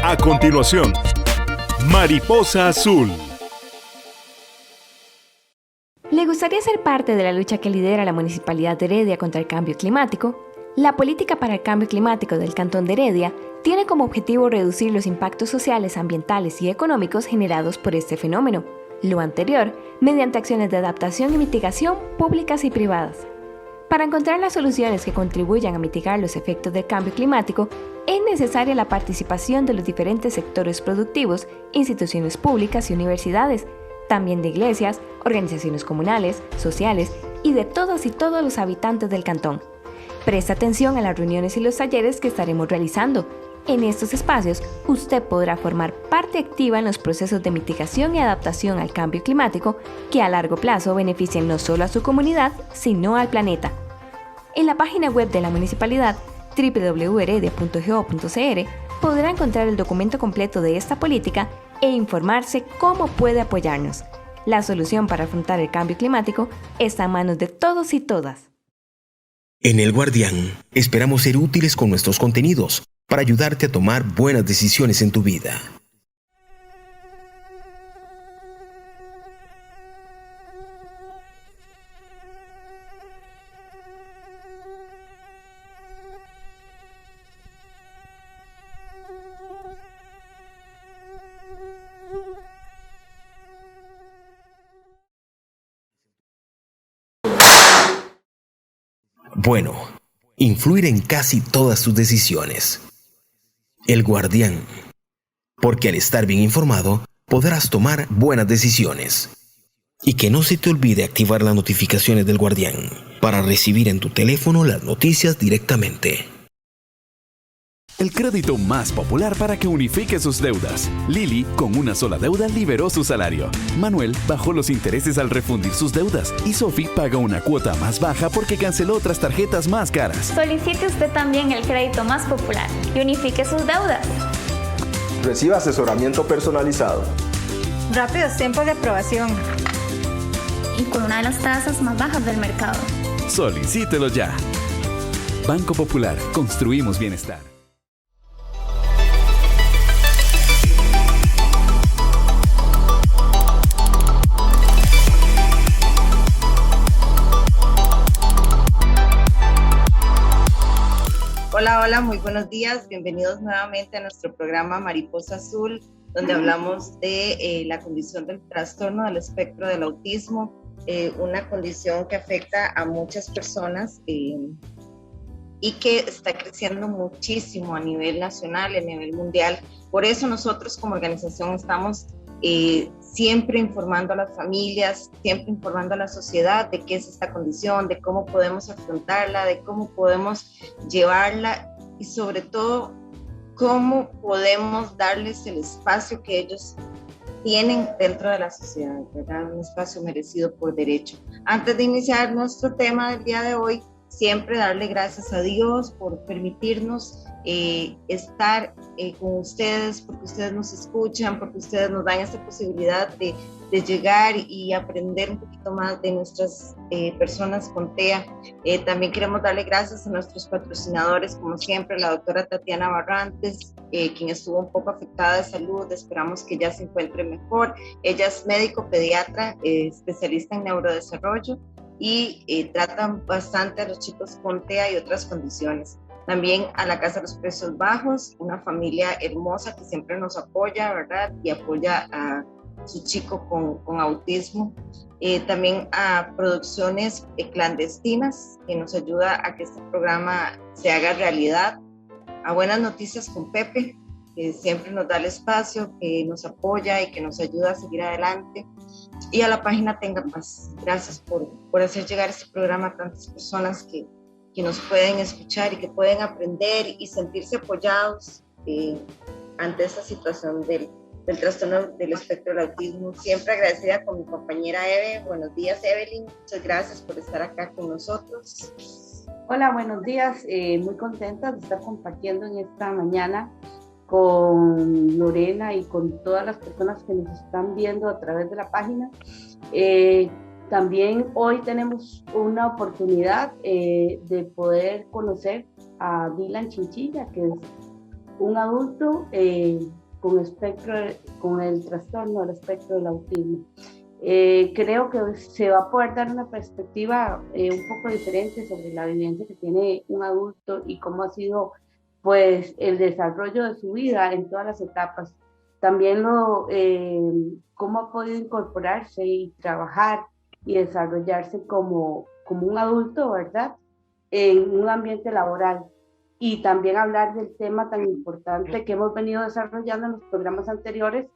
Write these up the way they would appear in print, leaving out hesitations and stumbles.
A continuación, Mariposa Azul. ¿Le gustaría ser parte de la lucha que lidera la Municipalidad de Heredia contra el cambio climático? La política para el cambio climático del Cantón de Heredia tiene como objetivo reducir los impactos sociales, ambientales y económicos generados por este fenómeno. Lo anterior, mediante acciones de adaptación y mitigación públicas y privadas. Para encontrar las soluciones que contribuyan a mitigar los efectos del cambio climático, es necesaria la participación de los diferentes sectores productivos, instituciones públicas y universidades, también de iglesias, organizaciones comunales, sociales y de todas y todos los habitantes del cantón. Presta atención a las reuniones y los talleres que estaremos realizando. En estos espacios, usted podrá formar parte activa en los procesos de mitigación y adaptación al cambio climático que a largo plazo beneficien no solo a su comunidad, sino al planeta. En la página web de la municipalidad, www.heredia.go.cr, podrá encontrar el documento completo de esta política e informarse cómo puede apoyarnos. La solución para afrontar el cambio climático está en manos de todos y todas. En El Guardián, esperamos ser útiles con nuestros contenidos para ayudarte a tomar buenas decisiones en tu vida. Bueno, influir en casi todas tus decisiones. El Guardián. Porque al estar bien informado, podrás tomar buenas decisiones. Y que no se te olvide activar las notificaciones del Guardián para recibir en tu teléfono las noticias directamente. El crédito más popular para que unifique sus deudas. Lili, con una sola deuda, liberó su salario. Manuel bajó los intereses al refundir sus deudas. Y Sophie paga una cuota más baja porque canceló otras tarjetas más caras. Solicite usted también el crédito más popular y unifique sus deudas. Reciba asesoramiento personalizado. Rápidos tiempos de aprobación. Y con una de las tasas más bajas del mercado. Solicítelo ya. Banco Popular. Construimos bienestar. Hola, muy buenos días. Bienvenidos nuevamente a nuestro programa Mariposa Azul, donde hablamos de la condición del trastorno del espectro del autismo, una condición que afecta a muchas personas y que está creciendo muchísimo a nivel nacional, a nivel mundial. Por eso nosotros como organización estamos siempre informando a las familias, siempre informando a la sociedad de qué es esta condición, de cómo podemos afrontarla, de cómo podemos llevarla y sobre todo cómo podemos darles el espacio que ellos tienen dentro de la sociedad, ¿verdad? Un espacio merecido por derecho. Antes de iniciar nuestro tema del día de hoy, siempre darle gracias a Dios por permitirnos estar con ustedes, porque ustedes nos escuchan, porque ustedes nos dan esta posibilidad de llegar y aprender un poquito más de nuestras personas con TEA. También queremos darle gracias a nuestros patrocinadores, como siempre, la doctora Tatiana Barrantes, quien estuvo un poco afectada de salud, esperamos que ya se encuentre mejor. Ella es médico pediatra, especialista en neurodesarrollo, y tratan bastante a los chicos con TEA y otras condiciones. También a la Casa de los Precios Bajos, una familia hermosa que siempre nos apoya, ¿verdad? Y apoya a su chico con autismo. También a Producciones Clandestinas, que nos ayuda a que este programa se haga realidad. A Buenas Noticias con Pepe, que siempre nos da el espacio, que nos apoya y que nos ayuda a seguir adelante. Y a la página Tenga Paz. Gracias por hacer llegar este programa a tantas personas que nos pueden escuchar y que pueden aprender y sentirse apoyados ante esta situación del trastorno del espectro del autismo. Siempre agradecida con mi compañera Eve. Buenos días, Evelyn. Muchas gracias por estar acá con nosotros. Hola, buenos días. Muy contenta de estar compartiendo en esta mañana con Lorena y con todas las personas que nos están viendo a través de la página. También hoy tenemos una oportunidad de poder conocer a Dylan Chinchilla, que es un adulto con el trastorno del espectro del autismo. Creo que se va a poder dar una perspectiva un poco diferente sobre la vivencia que tiene un adulto y cómo ha sido pues el desarrollo de su vida en todas las etapas. También cómo ha podido incorporarse y trabajar y desarrollarse como un adulto, ¿verdad? En un ambiente laboral. Y también hablar del tema tan importante que hemos venido desarrollando en los programas anteriores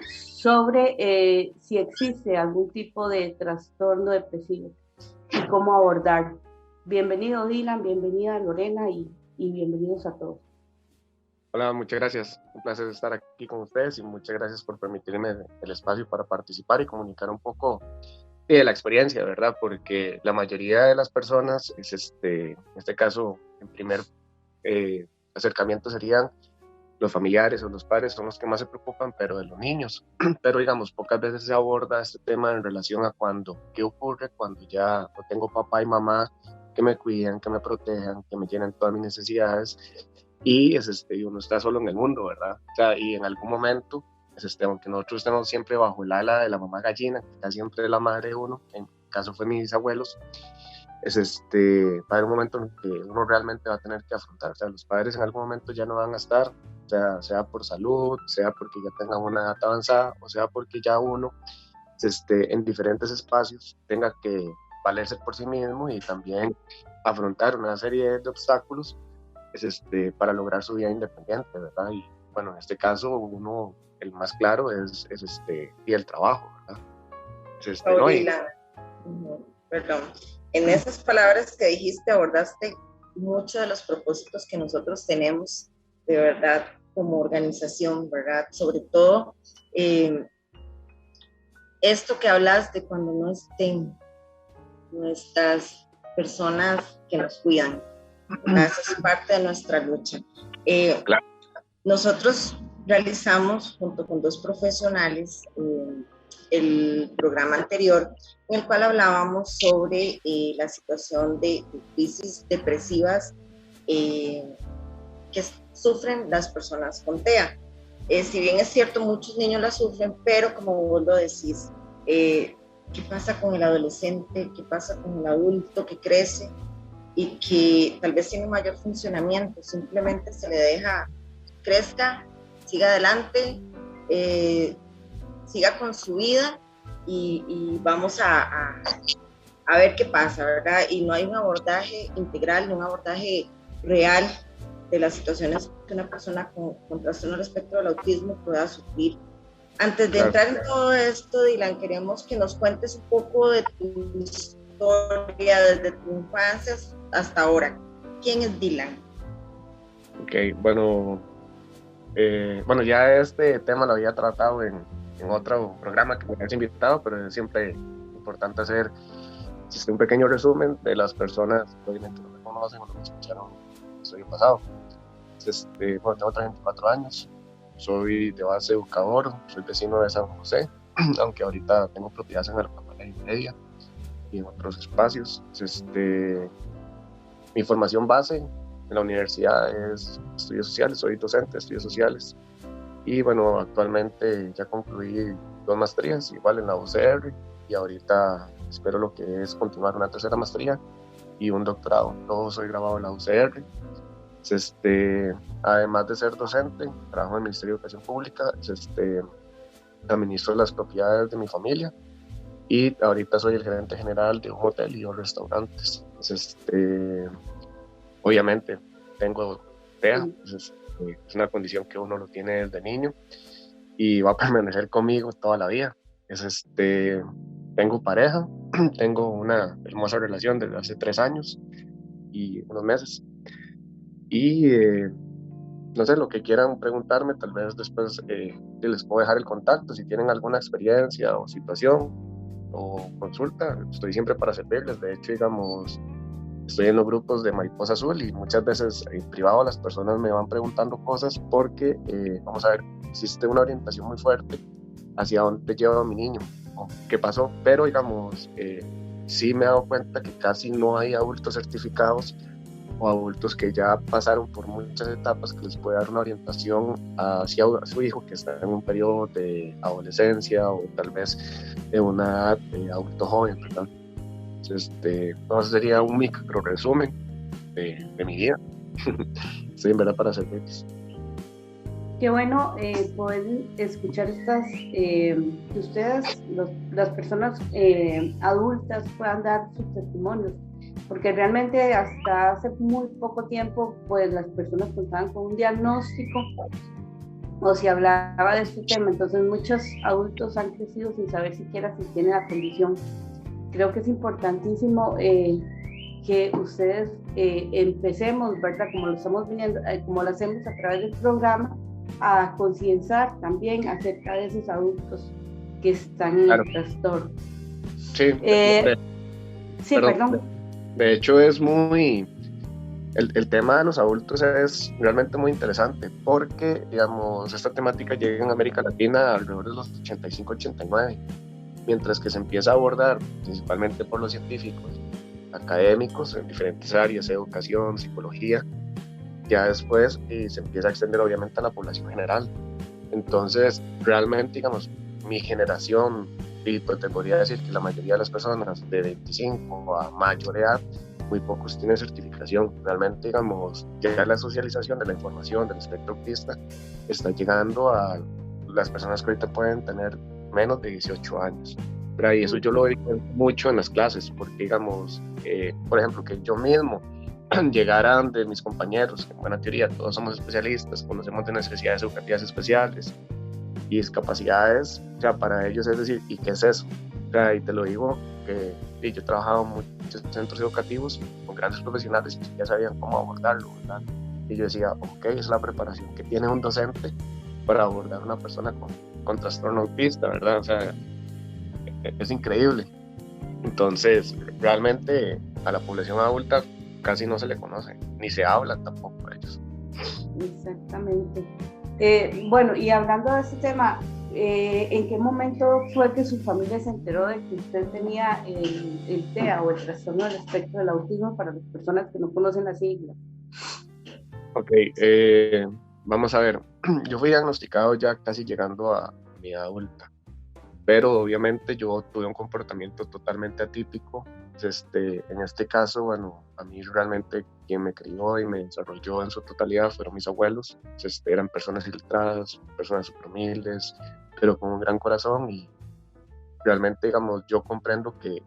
sobre si existe algún tipo de trastorno depresivo y cómo abordarlo. Bienvenido Dylan, bienvenida Lorena y bienvenidos a todos. Hola, muchas gracias. Un placer estar aquí con ustedes y muchas gracias por permitirme el espacio para participar y comunicar un poco de la experiencia, ¿verdad? Porque la mayoría de las personas, en este caso, en primer acercamiento serían los familiares o los padres, son los que más se preocupan, pero de los niños. Pero digamos, pocas veces se aborda este tema en relación a qué ocurre cuando ya no tengo papá y mamá que me cuidan, que me protejan, que me llenan todas mis necesidades y uno está solo en el mundo, ¿verdad? O sea, y en algún momento, aunque nosotros estemos siempre bajo el ala de la mamá gallina, que está siempre la madre de uno, en mi caso fue mis abuelos, va a haber un momento en que uno realmente va a tener que afrontar, o sea, los padres en algún momento ya no van a estar, o sea por salud, sea porque ya tengan una edad avanzada, o sea porque ya uno, en diferentes espacios, tenga que valerse por sí mismo y también afrontar una serie de obstáculos para lograr su vida independiente, ¿verdad? Y bueno, en este caso, el más claro es y el trabajo, ¿verdad? Perdón. En esas palabras que dijiste, abordaste muchos de los propósitos que nosotros tenemos, de verdad, como organización, ¿verdad? Sobre todo, esto que hablas de cuando no estén nuestras personas que nos cuidan. Esa es parte de nuestra lucha. Claro. Nosotros realizamos, junto con 2 profesionales, el programa anterior, en el cual hablábamos sobre la situación de crisis depresivas que sufren las personas con TEA. Si bien es cierto, muchos niños la sufren, pero como vos lo decís, ¿qué pasa con el adolescente? ¿Qué pasa con el adulto que crece y que tal vez tiene un mayor funcionamiento? Simplemente se le deja, crezca, siga adelante, siga con su vida y vamos a ver qué pasa, ¿verdad? Y no hay un abordaje integral, un abordaje real de las situaciones que una persona con trastorno del espectro del autismo pueda sufrir. Antes de entrar en todo esto, Dylan, queremos que nos cuentes un poco de tu historia desde tu infancia hasta ahora. ¿Quién es Dylan? Ok, bueno, ya este tema lo había tratado en otro programa que me habías invitado, pero es siempre importante hacer un pequeño resumen de las personas que obviamente no me conocen o no me escucharon el episodio pasado. Tengo 34 años, soy de base educador, soy vecino de San José, aunque ahorita tengo propiedades en Arpapala y Media y en otros espacios. Mi formación base en la universidad es estudios sociales, soy docente de estudios sociales y bueno, actualmente ya concluí 2 maestrías, igual en la UCR, y ahorita espero lo que es continuar una 3ª maestría y un doctorado. Todo soy graduado en la UCR. Además de ser docente, trabajo en el Ministerio de Educación Pública, administro las propiedades de mi familia y ahorita soy el gerente general de un hotel y 2 restaurantes. Obviamente tengo TEA, es una condición que uno lo tiene desde niño y va a permanecer conmigo toda la vida. Tengo pareja, tengo una hermosa relación desde hace 3 años y unos meses. Y no sé, lo que quieran preguntarme, tal vez después les puedo dejar el contacto si tienen alguna experiencia o situación o consulta. Estoy siempre para servirles. De hecho, digamos, estoy en los grupos de Mariposa Azul y muchas veces en privado las personas me van preguntando cosas porque, vamos a ver, existe una orientación muy fuerte hacia dónde lleva a mi niño o qué pasó, pero digamos, sí me he dado cuenta que casi no hay adultos certificados o adultos que ya pasaron por muchas etapas que les puede dar una orientación hacia su hijo que está en un periodo de adolescencia o tal vez de una edad de adulto joven, ¿verdad? Entonces, entonces sería un micro resumen de mi vida. Estoy en verdad para servirles. Qué bueno poder escuchar estas, que ustedes, las personas adultas puedan dar sus testimonios, porque realmente hasta hace muy poco tiempo pues las personas contaban con un diagnóstico o se hablaba de este tema, entonces muchos adultos han crecido sin saber siquiera si tienen la condición. Creo que es importantísimo que ustedes empecemos, ¿verdad? Como lo estamos viendo, como lo hacemos a través del programa, a concienciar también acerca de esos adultos que están en el trastorno. Sí, sí, perdón. De hecho es muy... El tema de los adultos es realmente muy interesante porque, digamos, esta temática llega en América Latina alrededor de los 85-89, mientras que se empieza a abordar principalmente por los científicos, académicos en diferentes áreas, educación, psicología. Ya después se empieza a extender obviamente a la población general. Entonces, realmente, digamos, mi generación, y pues te podría decir que la mayoría de las personas de 25 a mayor edad, muy pocos tienen certificación. Realmente, digamos, ya la socialización de la información del espectro autista está llegando a las personas que ahorita pueden tener menos de 18 años. Pero ahí eso yo lo veo mucho en las clases, porque, digamos, por ejemplo, que yo mismo llegaran de mis compañeros, que en buena teoría todos somos especialistas, conocemos de necesidades educativas especiales y discapacidades, o sea, para ellos es decir, ¿y qué es eso? O sea, y te lo digo, que yo he trabajado en muchos centros educativos con grandes profesionales que ya sabían cómo abordarlo, ¿verdad? Y yo decía, ok, es la preparación que tiene un docente para abordar a una persona con trastorno autista, ¿verdad? O sea, es increíble. Entonces, realmente a la población adulta casi no se le conoce, ni se habla tampoco de ellos. Exactamente. Bueno, y hablando de este tema, ¿en qué momento fue que su familia se enteró de que usted tenía el TEA o el trastorno del espectro del autismo para las personas que no conocen las siglas? Ok, vamos a ver, yo fui diagnosticado ya casi llegando a mi edad adulta, pero obviamente yo tuve un comportamiento totalmente atípico. En este caso, bueno, a mí realmente quien me crió y me desarrolló en su totalidad fueron mis abuelos. Eran personas ilustradas, personas súper humildes, pero con un gran corazón, y realmente, digamos, yo comprendo que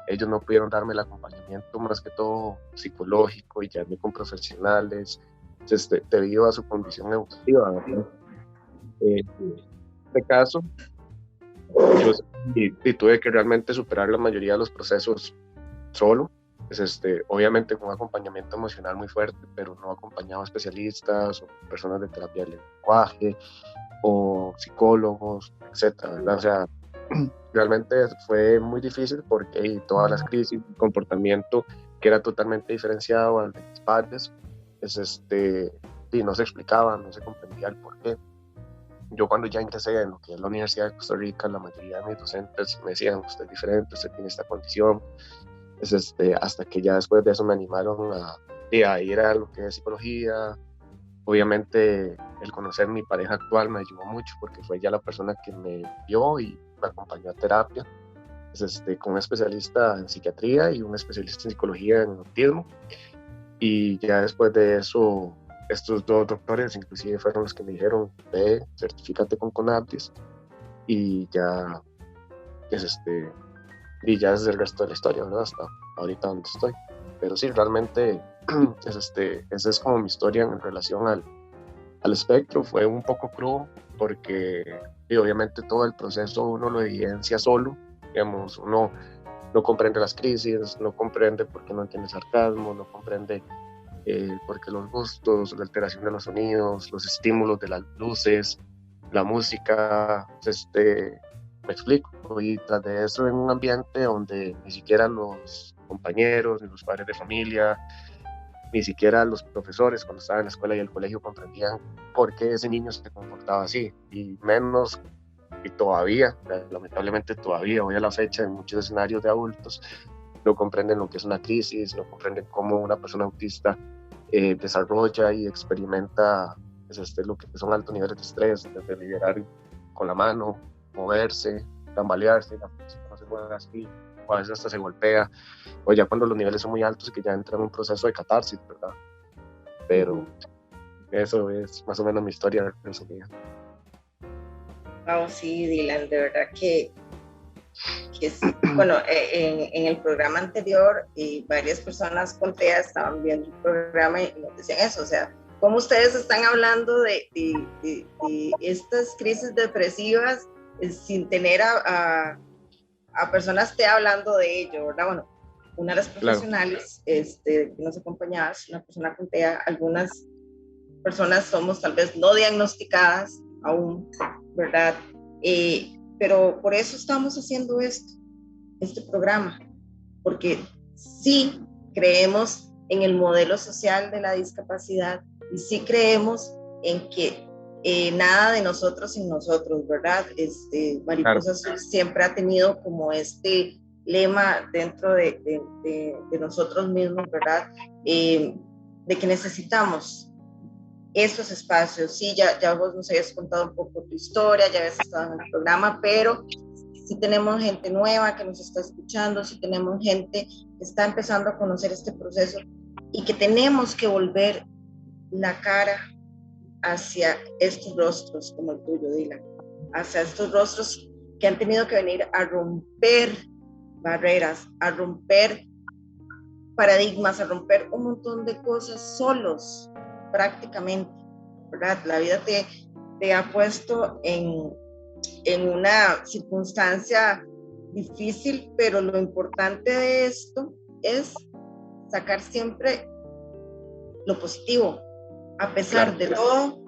ellos no pudieron darme el acompañamiento más que todo psicológico y guiarme con profesionales, debido a su condición educativa, ¿verdad? En este caso, yo tuve que realmente superar la mayoría de los procesos solo, obviamente con un acompañamiento emocional muy fuerte, pero no acompañado a especialistas o personas de terapia del lenguaje o psicólogos, etcétera, ¿verdad? O sea, realmente fue muy difícil porque todas las crisis, el comportamiento que era totalmente diferenciado al de mis padres, y no se explicaba, no se comprendía el por qué. Yo cuando ya ingresé en lo que es la Universidad de Costa Rica, la mayoría de mis docentes me decían, usted es diferente, usted tiene esta condición. Hasta que ya después de eso me animaron a ir a lo que es psicología. Obviamente el conocer a mi pareja actual me ayudó mucho porque fue ya la persona que me vio y me acompañó a terapia, con un especialista en psiquiatría y un especialista en psicología en autismo. Y ya después de eso, estos dos doctores inclusive fueron los que me dijeron, ve, certifícate con CONAPTIS, y ya y ya es el resto de la historia, ¿verdad? Hasta ahorita donde estoy. Pero sí, realmente esa es como mi historia en relación al espectro. Fue un poco crudo porque obviamente todo el proceso uno lo evidencia solo, digamos, uno no comprende las crisis, no comprende por qué no entiende sarcasmo, no comprende por qué los gustos, la alteración de los sonidos, los estímulos de las luces, la música, me explico. Y tras de eso, en un ambiente donde ni siquiera los compañeros, ni los padres de familia, ni siquiera los profesores cuando estaban en la escuela y el colegio comprendían por qué ese niño se comportaba así, y menos, y todavía, lamentablemente todavía, hoy a la fecha, en muchos escenarios de adultos, no comprenden lo que es una crisis, no comprenden cómo una persona autista desarrolla y experimenta lo que son altos niveles de estrés, desde liberar con la mano, moverse, tambalearse, la persona no se mueve así, o a veces hasta se golpea, o ya cuando los niveles son muy altos que ya entra en un proceso de catarsis, ¿verdad? Pero eso es más o menos mi historia resumida. Wow, sí, Dylan, de verdad que sí. Bueno, en el programa anterior varias personas con TEA estaban viendo el programa y nos decían eso, o sea, cómo ustedes están hablando de estas crisis depresivas sin tener a personas TEA hablando de ello, ¿verdad? Bueno, una de las profesionales que nos acompañaba es una persona con TEA. Algunas personas somos tal vez no diagnosticadas aún, ¿verdad? Pero por eso estamos haciendo este programa, porque sí creemos en el modelo social de la discapacidad y sí creemos en que nada de nosotros sin nosotros, ¿verdad? Mariposa Azul siempre ha tenido como este lema dentro de nosotros mismos, ¿verdad? De que necesitamos esos espacios. Sí, ya vos nos habías contado un poco tu historia, ya habías estado en el programa, pero sí tenemos gente nueva que nos está escuchando, sí tenemos gente que está empezando a conocer este proceso y que tenemos que volver la cara hacia estos rostros como el tuyo, Dylan, hacia estos rostros que han tenido que venir a romper barreras, a romper paradigmas, a romper un montón de cosas solos, prácticamente, ¿verdad? La vida te ha puesto en una circunstancia difícil, pero lo importante de esto es sacar siempre lo positivo. A pesar de todo,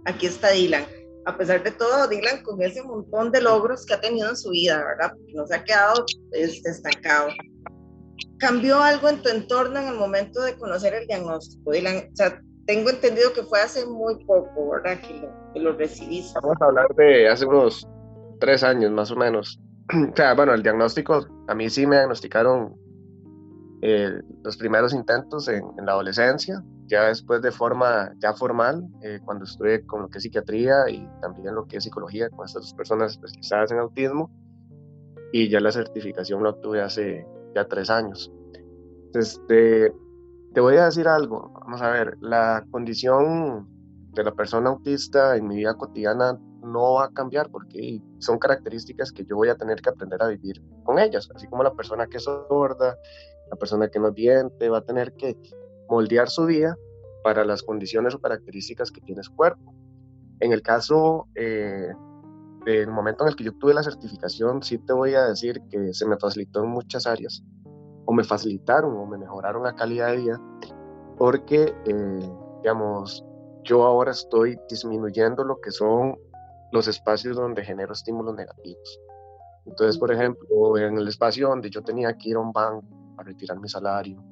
aquí está Dylan. A pesar de todo, Dylan con ese montón de logros que ha tenido en su vida, ¿verdad? Porque no se ha quedado estancado. ¿Cambió algo en tu entorno en el momento de conocer el diagnóstico, Dylan? O sea, tengo entendido que fue hace muy poco, ¿verdad? Que lo recibiste. Vamos a hablar de hace unos 3 años más o menos. O sea, bueno, el diagnóstico, a mí sí me diagnosticaron los primeros intentos en la adolescencia, ya después de forma ya formal, cuando estuve con lo que es psiquiatría y también lo que es psicología con estas 2 personas especializadas en autismo, y ya la certificación la obtuve hace ya 3 años. Entonces, te voy a decir algo, vamos a ver, la condición de la persona autista en mi vida cotidiana no va a cambiar porque son características que yo voy a tener que aprender a vivir con ellas, así como la persona que es sorda, la persona que no es vidente, va a tener que moldear su vida para las condiciones o características que tiene su cuerpo. En el caso del momento en el que yo obtuve la certificación, sí te voy a decir que se me facilitó en muchas áreas, o me facilitaron o me mejoraron la calidad de vida, porque, digamos, yo ahora estoy disminuyendo lo que son los espacios donde genero estímulos negativos. Entonces, por ejemplo, en el espacio donde yo tenía que ir a un banco a retirar mi salario,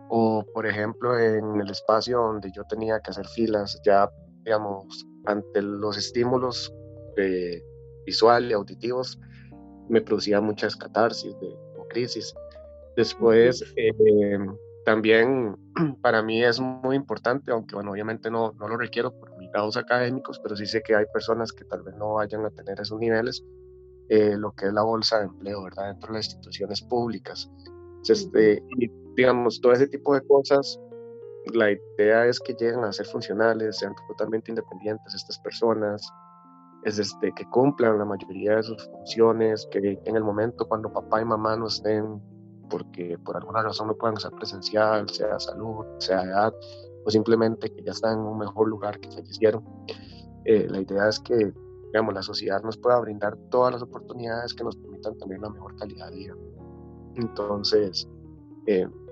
o por ejemplo en el espacio donde yo tenía que hacer filas, ya digamos, ante los estímulos visual y auditivos, me producía muchas catarsis o crisis. Después, también para mí es muy importante, aunque bueno, obviamente no lo requiero por mis grados académicos, pero sí sé que hay personas que tal vez no vayan a tener esos niveles, lo que es la bolsa de empleo, ¿verdad? Dentro de las instituciones públicas. Entonces, y, digamos, todo ese tipo de cosas, la idea es que lleguen a ser funcionales, sean totalmente independientes estas personas, que cumplan la mayoría de sus funciones, que en el momento cuando papá y mamá no estén, porque por alguna razón no puedan ser presencial, sea salud, sea edad, o simplemente que ya están en un mejor lugar que fallecieron. La idea es que, digamos, la sociedad nos pueda brindar todas las oportunidades que nos permitan tener una mejor calidad de vida. Entonces,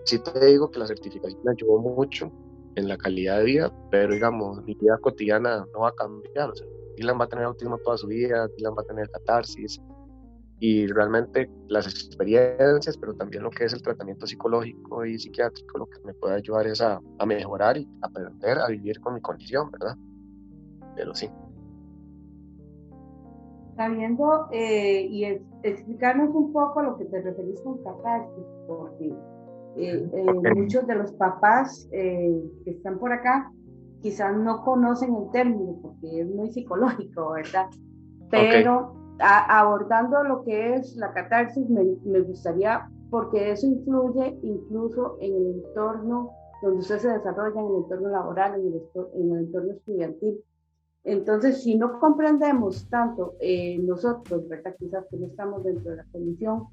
sí te digo que la certificación me ayudó mucho en la calidad de vida, pero digamos, mi vida cotidiana no va a cambiar. O sea, Dylan va a tener autismo toda su vida, Dylan va a tener catarsis, y realmente las experiencias, pero también lo que es el tratamiento psicológico y psiquiátrico, lo que me puede ayudar es a mejorar y aprender a vivir con mi condición, ¿verdad? Pero sí. Sabiendo y explicarnos un poco a lo que te referís con catarsis, porque Muchos de los papás que están por acá quizás no conocen el término porque es muy psicológico, ¿verdad? Pero abordando lo que es la catarsis me gustaría, porque eso influye incluso en el entorno donde usted se desarrolla, en el entorno laboral, en el entorno estudiantil. Entonces, si no comprendemos tanto nosotros, ¿verdad? Quizás que no estamos dentro de la condición,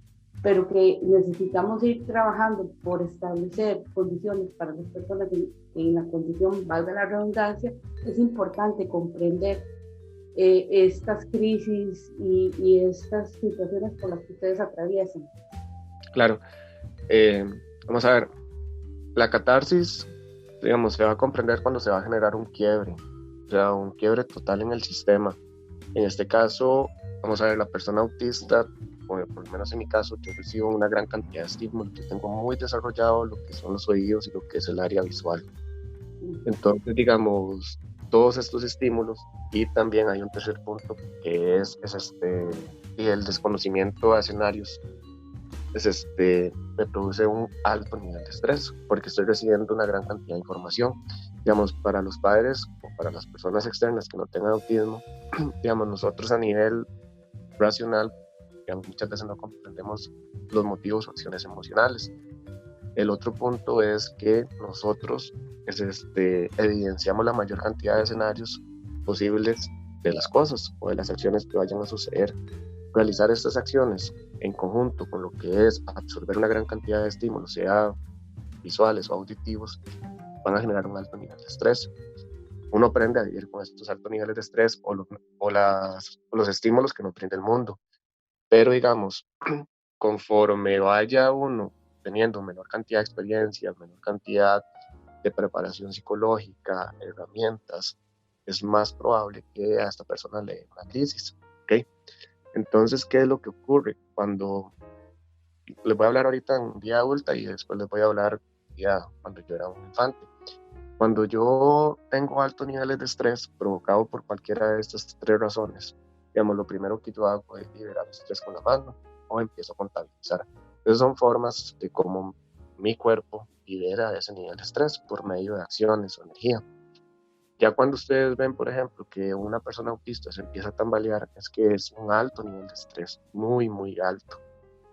pero que necesitamos ir trabajando por establecer condiciones para las personas en la condición, valga la redundancia, es importante comprender estas crisis y estas situaciones por las que ustedes atraviesan. Claro. Vamos a ver, la catarsis, digamos, se va a comprender cuando se va a generar un quiebre, o sea, un quiebre total en el sistema. En este caso, vamos a ver, la persona autista, por lo menos en mi caso, yo recibo una gran cantidad de estímulos. Yo tengo muy desarrollado lo que son los oídos y lo que es el área visual. Entonces, digamos, todos estos estímulos, y también hay un tercer punto que es el desconocimiento de escenarios, me produce un alto nivel de estrés porque estoy recibiendo una gran cantidad de información. Digamos, para los padres o para las personas externas que no tengan autismo, digamos, nosotros a nivel racional, digamos, muchas veces no comprendemos los motivos o acciones emocionales. El otro punto es que nosotros evidenciamos la mayor cantidad de escenarios posibles de las cosas o de las acciones que vayan a suceder. Realizar estas acciones en conjunto con lo que es absorber una gran cantidad de estímulos, sea visuales o auditivos, van a generar un alto nivel de estrés. Uno aprende a vivir con estos altos niveles de estrés o los estímulos que nos brinda el mundo. Pero digamos, conforme vaya uno teniendo menor cantidad de experiencias, menor cantidad de preparación psicológica, herramientas, es más probable que a esta persona le dé una crisis, ¿ok? Entonces, ¿qué es lo que ocurre? Cuando les voy a hablar ahorita en vida adulta y después les voy a hablar ya cuando yo era un infante. Cuando yo tengo altos niveles de estrés provocado por cualquiera de estas tres razones, digamos, lo primero que yo hago es liberar el estrés con la mano o empiezo a contabilizar. Esas son formas de cómo mi cuerpo libera ese nivel de estrés por medio de acciones o energía. Ya cuando ustedes ven, por ejemplo, que una persona autista se empieza a tambalear, es que es un alto nivel de estrés, muy, muy alto.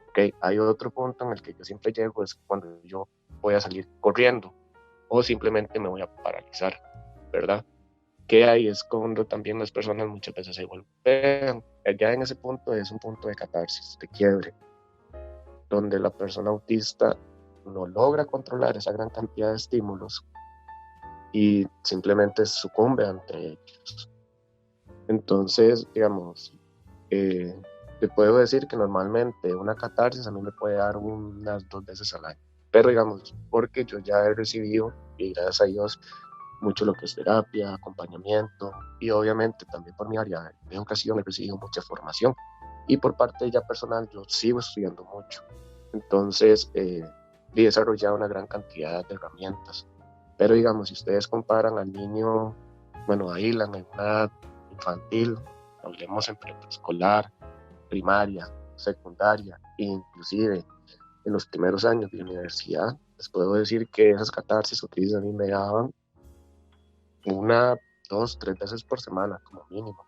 ¿Okay? Hay otro punto en el que yo siempre llego, es cuando yo voy a salir corriendo o simplemente me voy a paralizar, ¿verdad? Que ahí es cuando también las personas muchas veces se golpean. Ya en ese punto es un punto de catarsis, de quiebre, donde la persona autista no logra controlar esa gran cantidad de estímulos y simplemente sucumbe ante ellos. Entonces, digamos, te puedo decir que normalmente una catarsis a mí me puede dar unas 2 veces al año, pero digamos, porque yo ya he recibido, y gracias a Dios, mucho lo que es terapia, acompañamiento, y obviamente también por mi área de educación he recibido mucha formación, y por parte ya personal yo sigo estudiando mucho. Entonces, he desarrollado una gran cantidad de herramientas. Pero digamos, si ustedes comparan al niño, bueno, a Ilan en una edad infantil, hablemos en preescolar, primaria, secundaria, e inclusive en los primeros años de universidad, les puedo decir que esas catarsis o crisis a mí me daban 1, 2, 3 veces por semana como mínimo.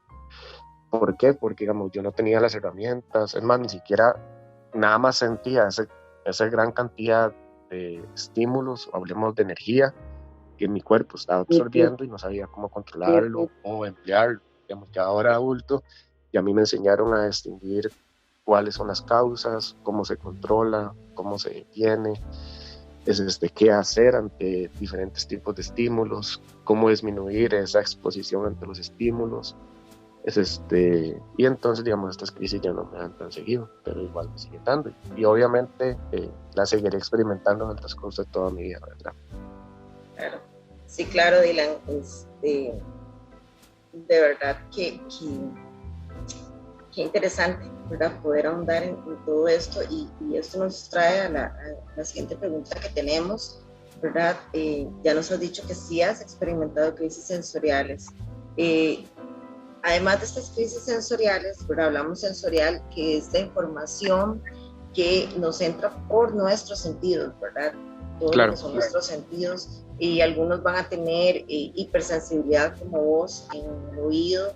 ¿Por qué? Porque digamos, yo no tenía las herramientas, es más, ni siquiera nada más sentía esa gran cantidad de estímulos, hablemos de energía, que mi cuerpo estaba absorbiendo y no sabía cómo controlarlo o emplearlo. Digamos, ya ahora adulto, y a mí me enseñaron a distinguir cuáles son las causas, cómo se controla, cómo se detiene, qué hacer ante diferentes tipos de estímulos, cómo disminuir esa exposición ante los estímulos. Y entonces, digamos, estas crisis ya no me dan tan seguido, pero igual me siguen dando. Y obviamente la seguiré experimentando en el transcurso de toda mi vida, ¿verdad? Claro. Sí, claro, Dylan, de verdad que interesante, ¿verdad? Poder ahondar en todo esto y esto nos trae a la siguiente pregunta que tenemos, ¿verdad? Ya nos has dicho que sí has experimentado crisis sensoriales. Además de estas crisis sensoriales, ¿verdad? Hablamos sensorial, que es la información que nos entra por nuestros sentidos, ¿verdad? Todo lo que son nuestros sentidos, y algunos van a tener hipersensibilidad como vos en el oído,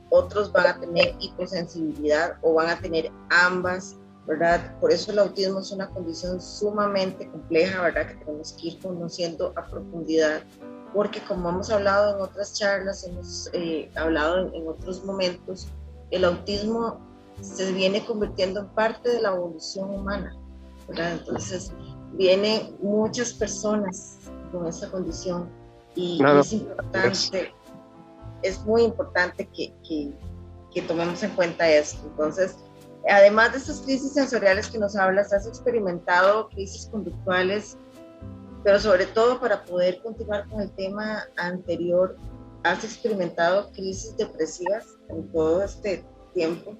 otros van a tener hiposensibilidad o van a tener ambas, ¿verdad? Por eso el autismo es una condición sumamente compleja, ¿verdad? Que tenemos que ir conociendo a profundidad, porque como hemos hablado en otras charlas, hemos hablado en otros momentos, el autismo se viene convirtiendo en parte de la evolución humana, ¿verdad? Entonces vienen muchas personas con esta condición y es importante, es muy importante que tomemos en cuenta esto. Entonces, además de estas crisis sensoriales que nos hablas, has experimentado crisis conductuales, pero sobre todo, para poder continuar con el tema anterior, has experimentado crisis depresivas en todo este tiempo.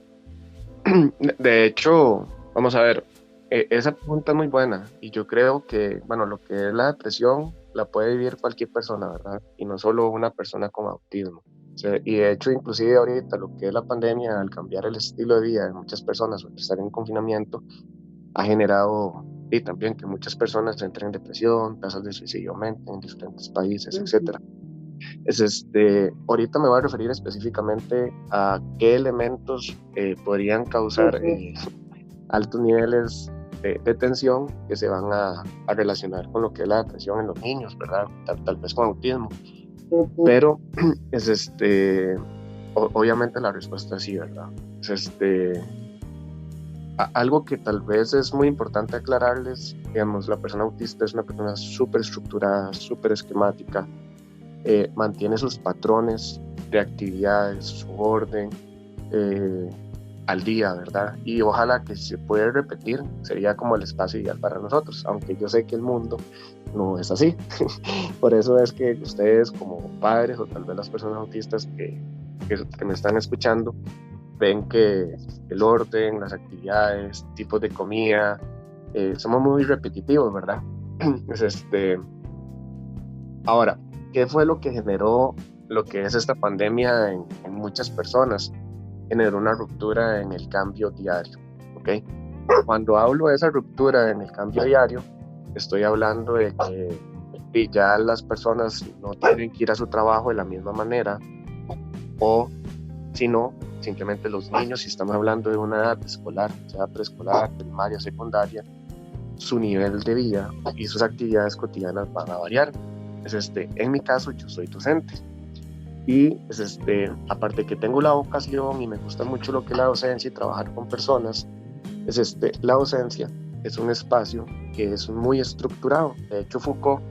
De hecho, vamos a ver, esa pregunta es muy buena y yo creo que, bueno, lo que es la depresión la puede vivir cualquier persona, ¿verdad? Y no solo una persona con autismo. O sea, y de hecho, inclusive ahorita lo que es la pandemia, al cambiar el estilo de vida de muchas personas o estar en confinamiento, ha generado y también que muchas personas entren en depresión, tasas de suicidio aumenten en diferentes países, etcétera. Ahorita me voy a referir específicamente a qué elementos podrían causar altos niveles de tensión que se van a relacionar con lo que es la depresión en los niños, ¿verdad? Tal vez con autismo. Pero obviamente la respuesta es sí, ¿verdad? Algo que tal vez es muy importante aclararles, digamos, la persona autista es una persona súper estructurada, súper esquemática, mantiene sus patrones de actividades, su orden al día, ¿verdad? Y ojalá que se pueda repetir, sería como el espacio ideal para nosotros, aunque yo sé que el mundo no es así. Por eso es que ustedes como padres o tal vez las personas autistas que me están escuchando, ven que el orden, las actividades, tipos de comida, somos muy repetitivos, ¿verdad? Ahora, ¿qué fue lo que generó lo que es esta pandemia en muchas personas? Generó una ruptura en el cambio diario, ¿ok? Cuando hablo de esa ruptura en el cambio diario, estoy hablando de que ya las personas no tienen que ir a su trabajo de la misma manera, o si no, simplemente los niños, si estamos hablando de una edad escolar, sea preescolar, primaria, secundaria, su nivel de vida y sus actividades cotidianas van a variar. En mi caso, yo soy docente y aparte que tengo la vocación y me gusta mucho lo que es la docencia y trabajar con personas, la docencia es un espacio que es muy estructurado. De hecho, Foucault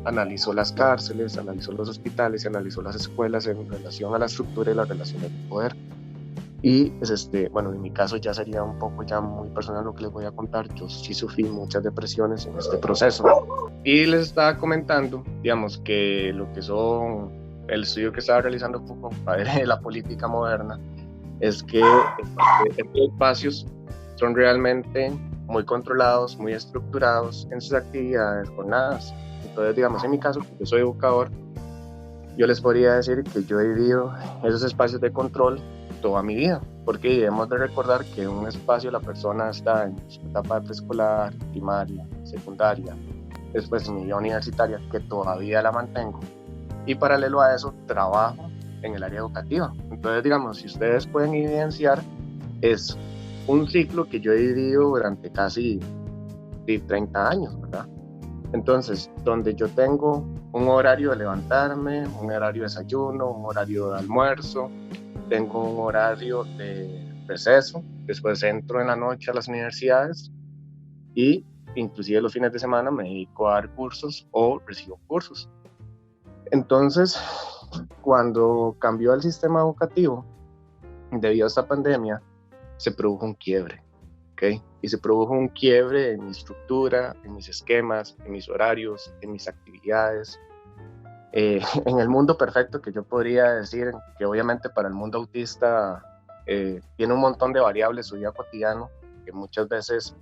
analizó las cárceles, analizó los hospitales y analizó las escuelas en relación a la estructura y las relaciones de poder. Y bueno, en mi caso ya sería un poco ya muy personal lo que les voy a contar. Yo sí sufrí muchas depresiones en este proceso. Y les estaba comentando, digamos, que lo que son el estudio que estaba realizando Foucault, padre de la política moderna, es que estos espacios son realmente muy controlados, muy estructurados en sus actividades, jornadas. Entonces, digamos, en mi caso, yo soy educador, yo les podría decir que yo he vivido esos espacios de control toda mi vida, porque debemos de recordar que en un espacio la persona está en su etapa de preescolar, primaria, secundaria, después en mi vida universitaria, que todavía la mantengo, y paralelo a eso trabajo en el área educativa. Entonces, digamos, si ustedes pueden evidenciar, es un ciclo que yo he vivido durante casi 30 años, ¿verdad? Entonces, donde yo tengo un horario de levantarme, un horario de desayuno, un horario de almuerzo, tengo un horario de receso, después entro en la noche a las universidades y inclusive los fines de semana me dedico a dar cursos o recibo cursos. Entonces, cuando cambió el sistema educativo, debido a esta pandemia, se produjo un quiebre, ¿ok? Y se produjo un quiebre en mi estructura, en mis esquemas, en mis horarios, en mis actividades. En el mundo perfecto, que yo podría decir que obviamente para el mundo autista tiene un montón de variables su vida cotidiano, que muchas veces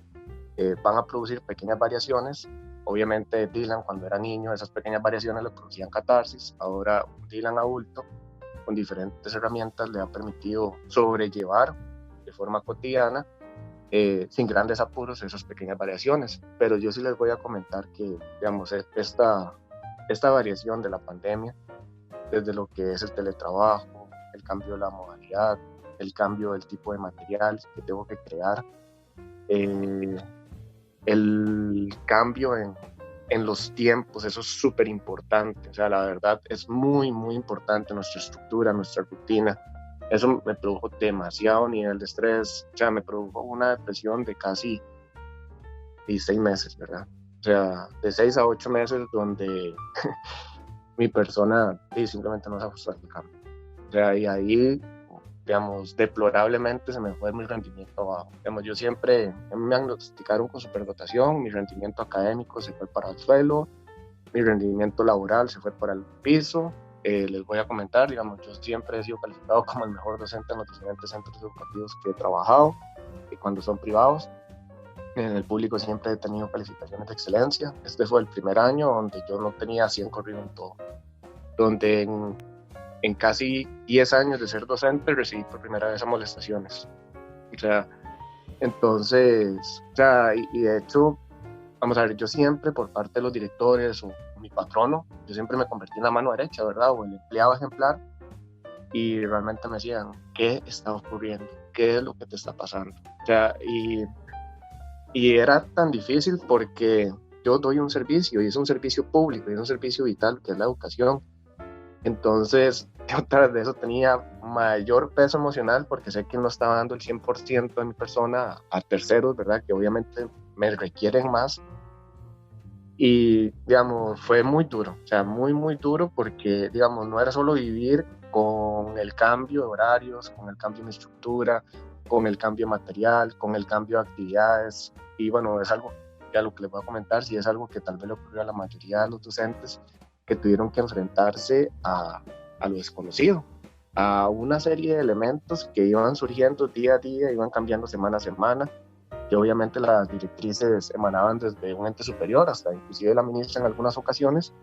van a producir pequeñas variaciones. Obviamente Dylan, cuando era niño, esas pequeñas variaciones le producían catarsis. Ahora Dylan adulto, con diferentes herramientas, le ha permitido sobrellevar de forma cotidiana sin grandes apuros esas pequeñas variaciones. Pero yo sí les voy a comentar que, digamos, esta variación de la pandemia, desde lo que es el teletrabajo, el cambio de la modalidad, el cambio del tipo de material que tengo que crear, el cambio en los tiempos, eso es súper importante. O sea, la verdad es muy, muy importante nuestra estructura, nuestra rutina. Eso me produjo demasiado nivel de estrés, o sea, me produjo una depresión de casi 6 meses, ¿verdad? O sea, de 6 a 8 meses donde mi persona simplemente no se ajustó al cambio. O sea, y ahí, digamos, deplorablemente se me fue mi rendimiento abajo. Digamos, yo siempre me diagnosticaron con superdotación, mi rendimiento académico se fue para el suelo, mi rendimiento laboral se fue para el piso. Les voy a comentar, digamos, yo siempre he sido calificado como el mejor docente en los diferentes centros educativos que he trabajado, y cuando son privados. En el público siempre he tenido calificaciones de excelencia. Este fue el primer año donde yo no tenía 100 corrido en todo, donde en casi 10 años de ser docente recibí por primera vez amonestaciones. O sea, entonces, o sea, y de hecho, vamos a ver, yo siempre por parte de los directores o mi patrono, yo siempre me convertí en la mano derecha, ¿verdad? O el empleado ejemplar, y realmente me decían, ¿qué está ocurriendo? ¿Qué es lo que te está pasando? O sea, y era tan difícil porque yo doy un servicio, y es un servicio público, y es un servicio vital, que es la educación. Entonces, yo tras de eso tenía mayor peso emocional porque sé que no estaba dando el 100% de mi persona a terceros, ¿verdad? Que obviamente me requieren más. Y, digamos, fue muy duro, o sea, muy, muy duro porque, digamos, no era solo vivir con el cambio de horarios, con el cambio de estructura, con el cambio de material, con el cambio de actividades. Y bueno, es algo, ya lo que les voy a comentar, sí es algo que tal vez le ocurrió a la mayoría de los docentes que tuvieron que enfrentarse a lo desconocido, a una serie de elementos que iban surgiendo día a día, iban cambiando semana a semana, que obviamente las directrices emanaban desde un ente superior hasta inclusive la ministra en algunas ocasiones,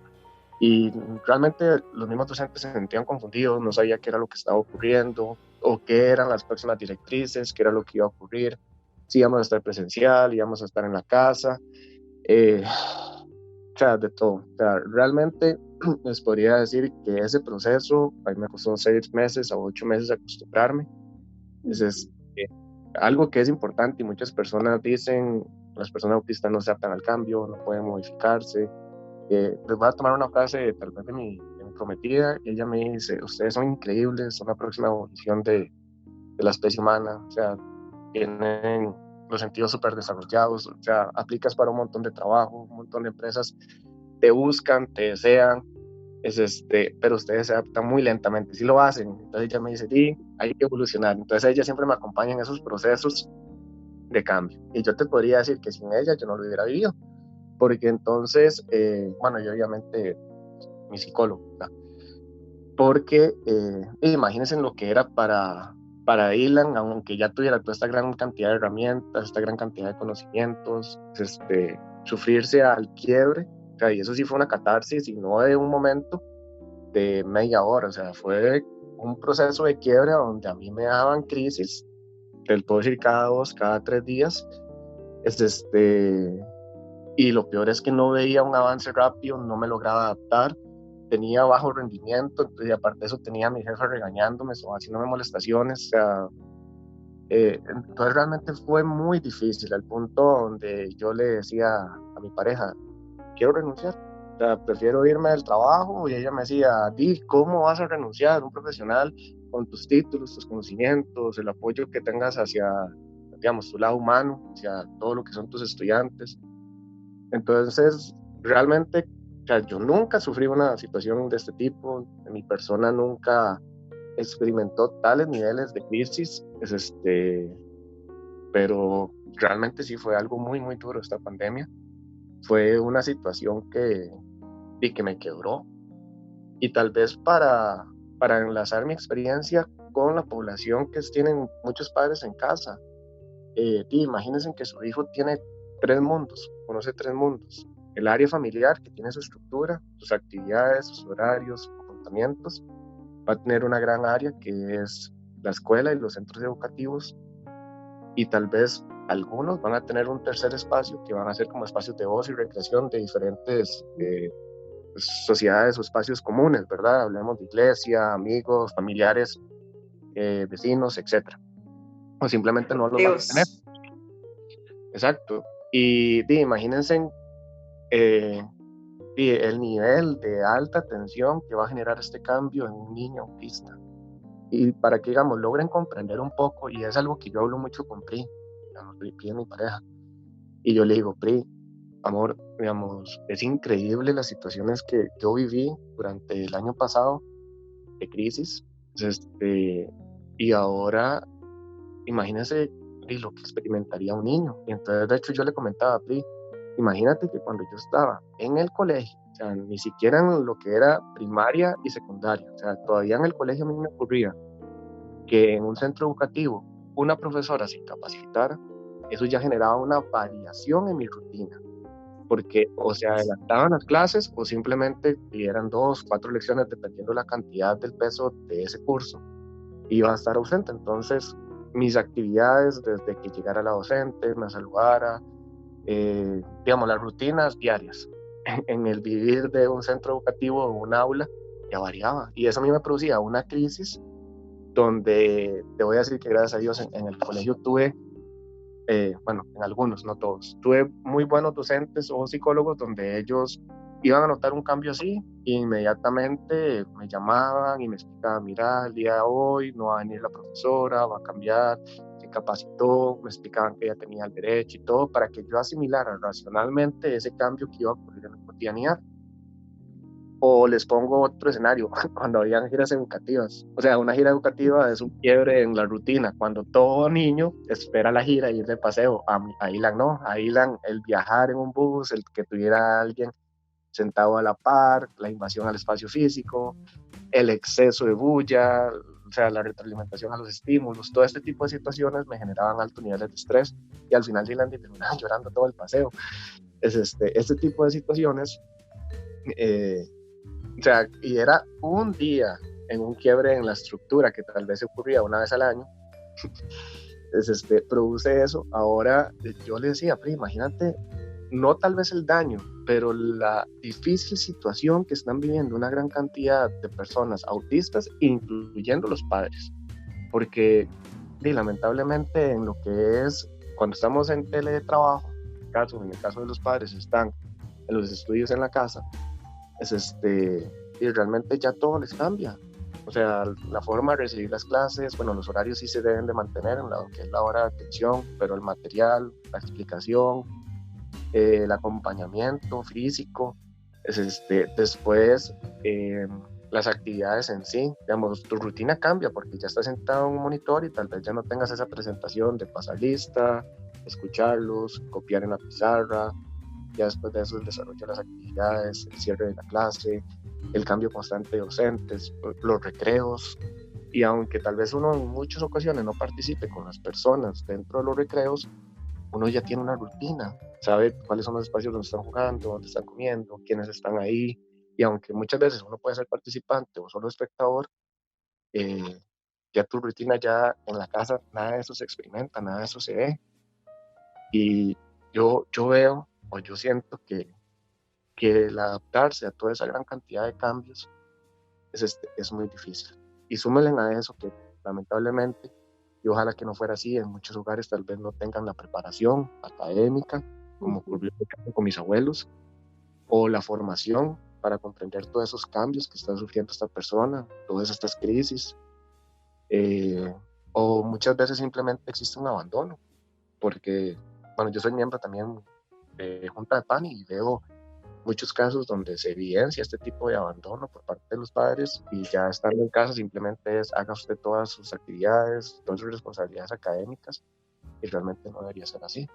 y realmente los mismos docentes se sentían confundidos, no sabía qué era lo que estaba ocurriendo o qué eran las próximas directrices, qué era lo que iba a ocurrir, si íbamos a estar presencial, íbamos a estar en la casa, o sea, de todo. O sea, realmente les podría decir que ese proceso a mí me costó 6 meses a 8 meses acostumbrarme. Es algo que es importante, y muchas personas dicen, las personas autistas no se adaptan al cambio, no pueden modificarse. Les voy a tomar una frase tal vez de mi prometida. Ella me dice, ustedes son increíbles, son la próxima evolución de la especie humana, o sea, tienen los sentidos súper desarrollados, o sea, aplicas para un montón de trabajo, un montón de empresas te buscan, te desean, pero ustedes se adaptan muy lentamente, sí lo hacen. Entonces ella me dice, sí, hay que evolucionar. Entonces ella siempre me acompaña en esos procesos de cambio, y yo te podría decir que sin ella yo no lo hubiera vivido, porque entonces, bueno, yo obviamente mi psicólogo, ¿verdad? Porque imagínense lo que era para Dylan, aunque ya tuviera toda esta gran cantidad de herramientas, esta gran cantidad de conocimientos, sufrirse al quiebre. O sea, y eso sí fue una catarsis, y no de un momento de media hora, o sea, fue un proceso de quiebre donde a mí me daban crisis, te puedo decir cada 2, cada 3 días, y lo peor es que no veía un avance rápido, no me lograba adaptar, tenía bajo rendimiento, y aparte de eso tenía a mi jefe regañándome o haciéndome molestaciones, o sea, entonces realmente fue muy difícil, al punto donde yo le decía a mi pareja, quiero renunciar, o sea, prefiero irme del trabajo, y ella me decía, Di, ¿cómo vas a renunciar? Un profesional con tus títulos, tus conocimientos, el apoyo que tengas hacia, digamos, tu lado humano, hacia todo lo que son tus estudiantes. Entonces, realmente, o sea, yo nunca sufrí una situación de este tipo, mi persona nunca experimentó tales niveles de crisis, pero realmente sí fue algo muy, muy duro esta pandemia. Fue una situación que me quebró, y tal vez para enlazar mi experiencia con la población que tienen muchos padres en casa, imagínense que su hijo tiene 3 mundos, conoce 3 mundos, el área familiar, que tiene su estructura, sus actividades, sus horarios, comportamientos, va a tener una gran área que es la escuela y los centros educativos, y tal vez algunos van a tener un tercer espacio que van a ser como espacios de ocio y recreación de diferentes sociedades o espacios comunes, ¿verdad? Hablemos de iglesia, amigos, familiares, vecinos, etcétera. O simplemente no los van a tener. Exacto. Y imagínense el nivel de alta tensión que va a generar este cambio en un niño autista. Y para que, digamos, logren comprender un poco, y es algo que yo hablo mucho con Pri, digamos, Pri es mi pareja, y yo le digo, Pri, amor, digamos, es increíble las situaciones que yo viví durante el año pasado de crisis, y ahora imagínense lo que experimentaría un niño. Y entonces, de hecho, yo le comentaba a Pri, imagínate que cuando yo estaba en el colegio, o sea, ni siquiera en lo que era primaria y secundaria, o sea, todavía en el colegio a mí me ocurría que en un centro educativo una profesora se incapacitara, eso ya generaba una variación en mi rutina, porque o se adelantaban las clases o simplemente eran 2, 4 lecciones dependiendo la cantidad del peso de ese curso, iba a estar ausente. Entonces mis actividades desde que llegara la docente, me saludara, digamos, las rutinas diarias en el vivir de un centro educativo o un aula ya variaba, y eso a mí me producía una crisis donde te voy a decir que gracias a Dios en el colegio tuve, bueno, en algunos, no todos, tuve muy buenos docentes o psicólogos donde ellos iban a notar un cambio así e inmediatamente me llamaban y me explicaban, mira, el día de hoy no va a venir la profesora, va a cambiar, se capacitó, me explicaban que ella tenía el derecho y todo para que yo asimilara racionalmente ese cambio que iba a ocurrir en la cotidianidad. O les pongo otro escenario, cuando habían giras educativas. O sea, una gira educativa es un quiebre en la rutina, cuando todo niño espera la gira y ir de paseo. A Ilan no, a Ilan el viajar en un bus, el que tuviera a alguien sentado a la par, la invasión al espacio físico, el exceso de bulla, o sea, la retroalimentación a los estímulos, todo este tipo de situaciones me generaban altos niveles de estrés y al final Ilan terminaba llorando todo el paseo. Es este tipo de situaciones... o sea, y era un día en un quiebre en la estructura que tal vez ocurría una vez al año, produce eso. Ahora yo le decía, Pri, imagínate, no tal vez el daño, pero la difícil situación que están viviendo una gran cantidad de personas autistas, incluyendo los padres, porque lamentablemente en lo que es, cuando estamos en teletrabajo, en el caso de los padres están en los estudios en la casa, y realmente ya todo les cambia. O sea, la forma de recibir las clases, bueno, los horarios sí se deben de mantener en lo que es la hora de atención, pero el material, la explicación, el acompañamiento físico, después las actividades en sí, digamos, tu rutina cambia porque ya estás sentado en un monitor y tal vez ya no tengas esa presentación de pasar lista, escucharlos, copiar en la pizarra. Ya después de eso el desarrollo de las actividades, el cierre de la clase, el cambio constante de docentes, los recreos, y aunque tal vez uno en muchas ocasiones no participe con las personas dentro de los recreos, uno ya tiene una rutina, sabe cuáles son los espacios donde están jugando, donde están comiendo, quiénes están ahí, y aunque muchas veces uno puede ser participante o solo espectador, ya tu rutina ya en la casa, nada de eso se experimenta, nada de eso se ve, y yo veo, o yo siento que el adaptarse a toda esa gran cantidad de cambios es muy difícil. Y súmenle a eso que lamentablemente, y ojalá que no fuera así, en muchos lugares tal vez no tengan la preparación académica, como ocurrió con mis abuelos, o la formación para comprender todos esos cambios que está sufriendo esta persona, todas estas crisis, o muchas veces simplemente existe un abandono, porque, bueno, yo soy miembro también de Junta de PAN y veo muchos casos donde se evidencia este tipo de abandono por parte de los padres y ya estando en casa simplemente haga usted todas sus actividades, todas sus responsabilidades académicas, y realmente no debería ser así.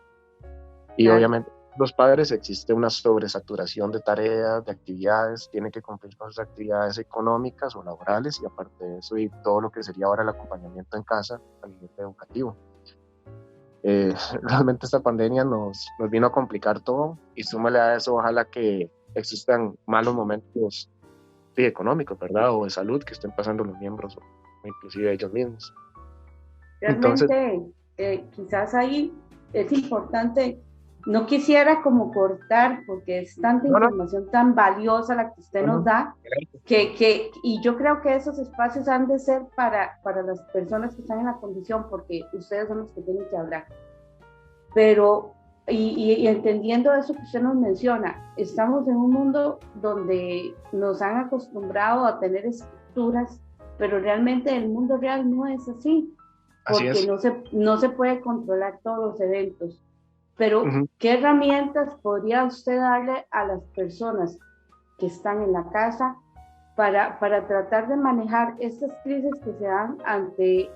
Y claro, obviamente los padres existe una sobresaturación de tareas, de actividades, tienen que cumplir con sus actividades económicas o laborales y aparte de eso y todo lo que sería ahora el acompañamiento en casa a nivel educativo. Realmente esta pandemia nos vino a complicar todo y súmale a eso, ojalá que existan malos momentos económicos, ¿verdad? O de salud que estén pasando los miembros o inclusive ellos mismos. Realmente, quizás ahí es importante, no quisiera como cortar, porque es tanta información tan valiosa la que usted nos da, y yo creo que esos espacios han de ser para las personas que están en la condición, porque ustedes son los que tienen que hablar. Pero, y entendiendo eso que usted nos menciona, estamos en un mundo donde nos han acostumbrado a tener estructuras, pero realmente el mundo real no es así, porque no se puede controlar todos los eventos. Pero, ¿qué herramientas podría usted darle a las personas que están en la casa para tratar de manejar estas crisis que se dan ante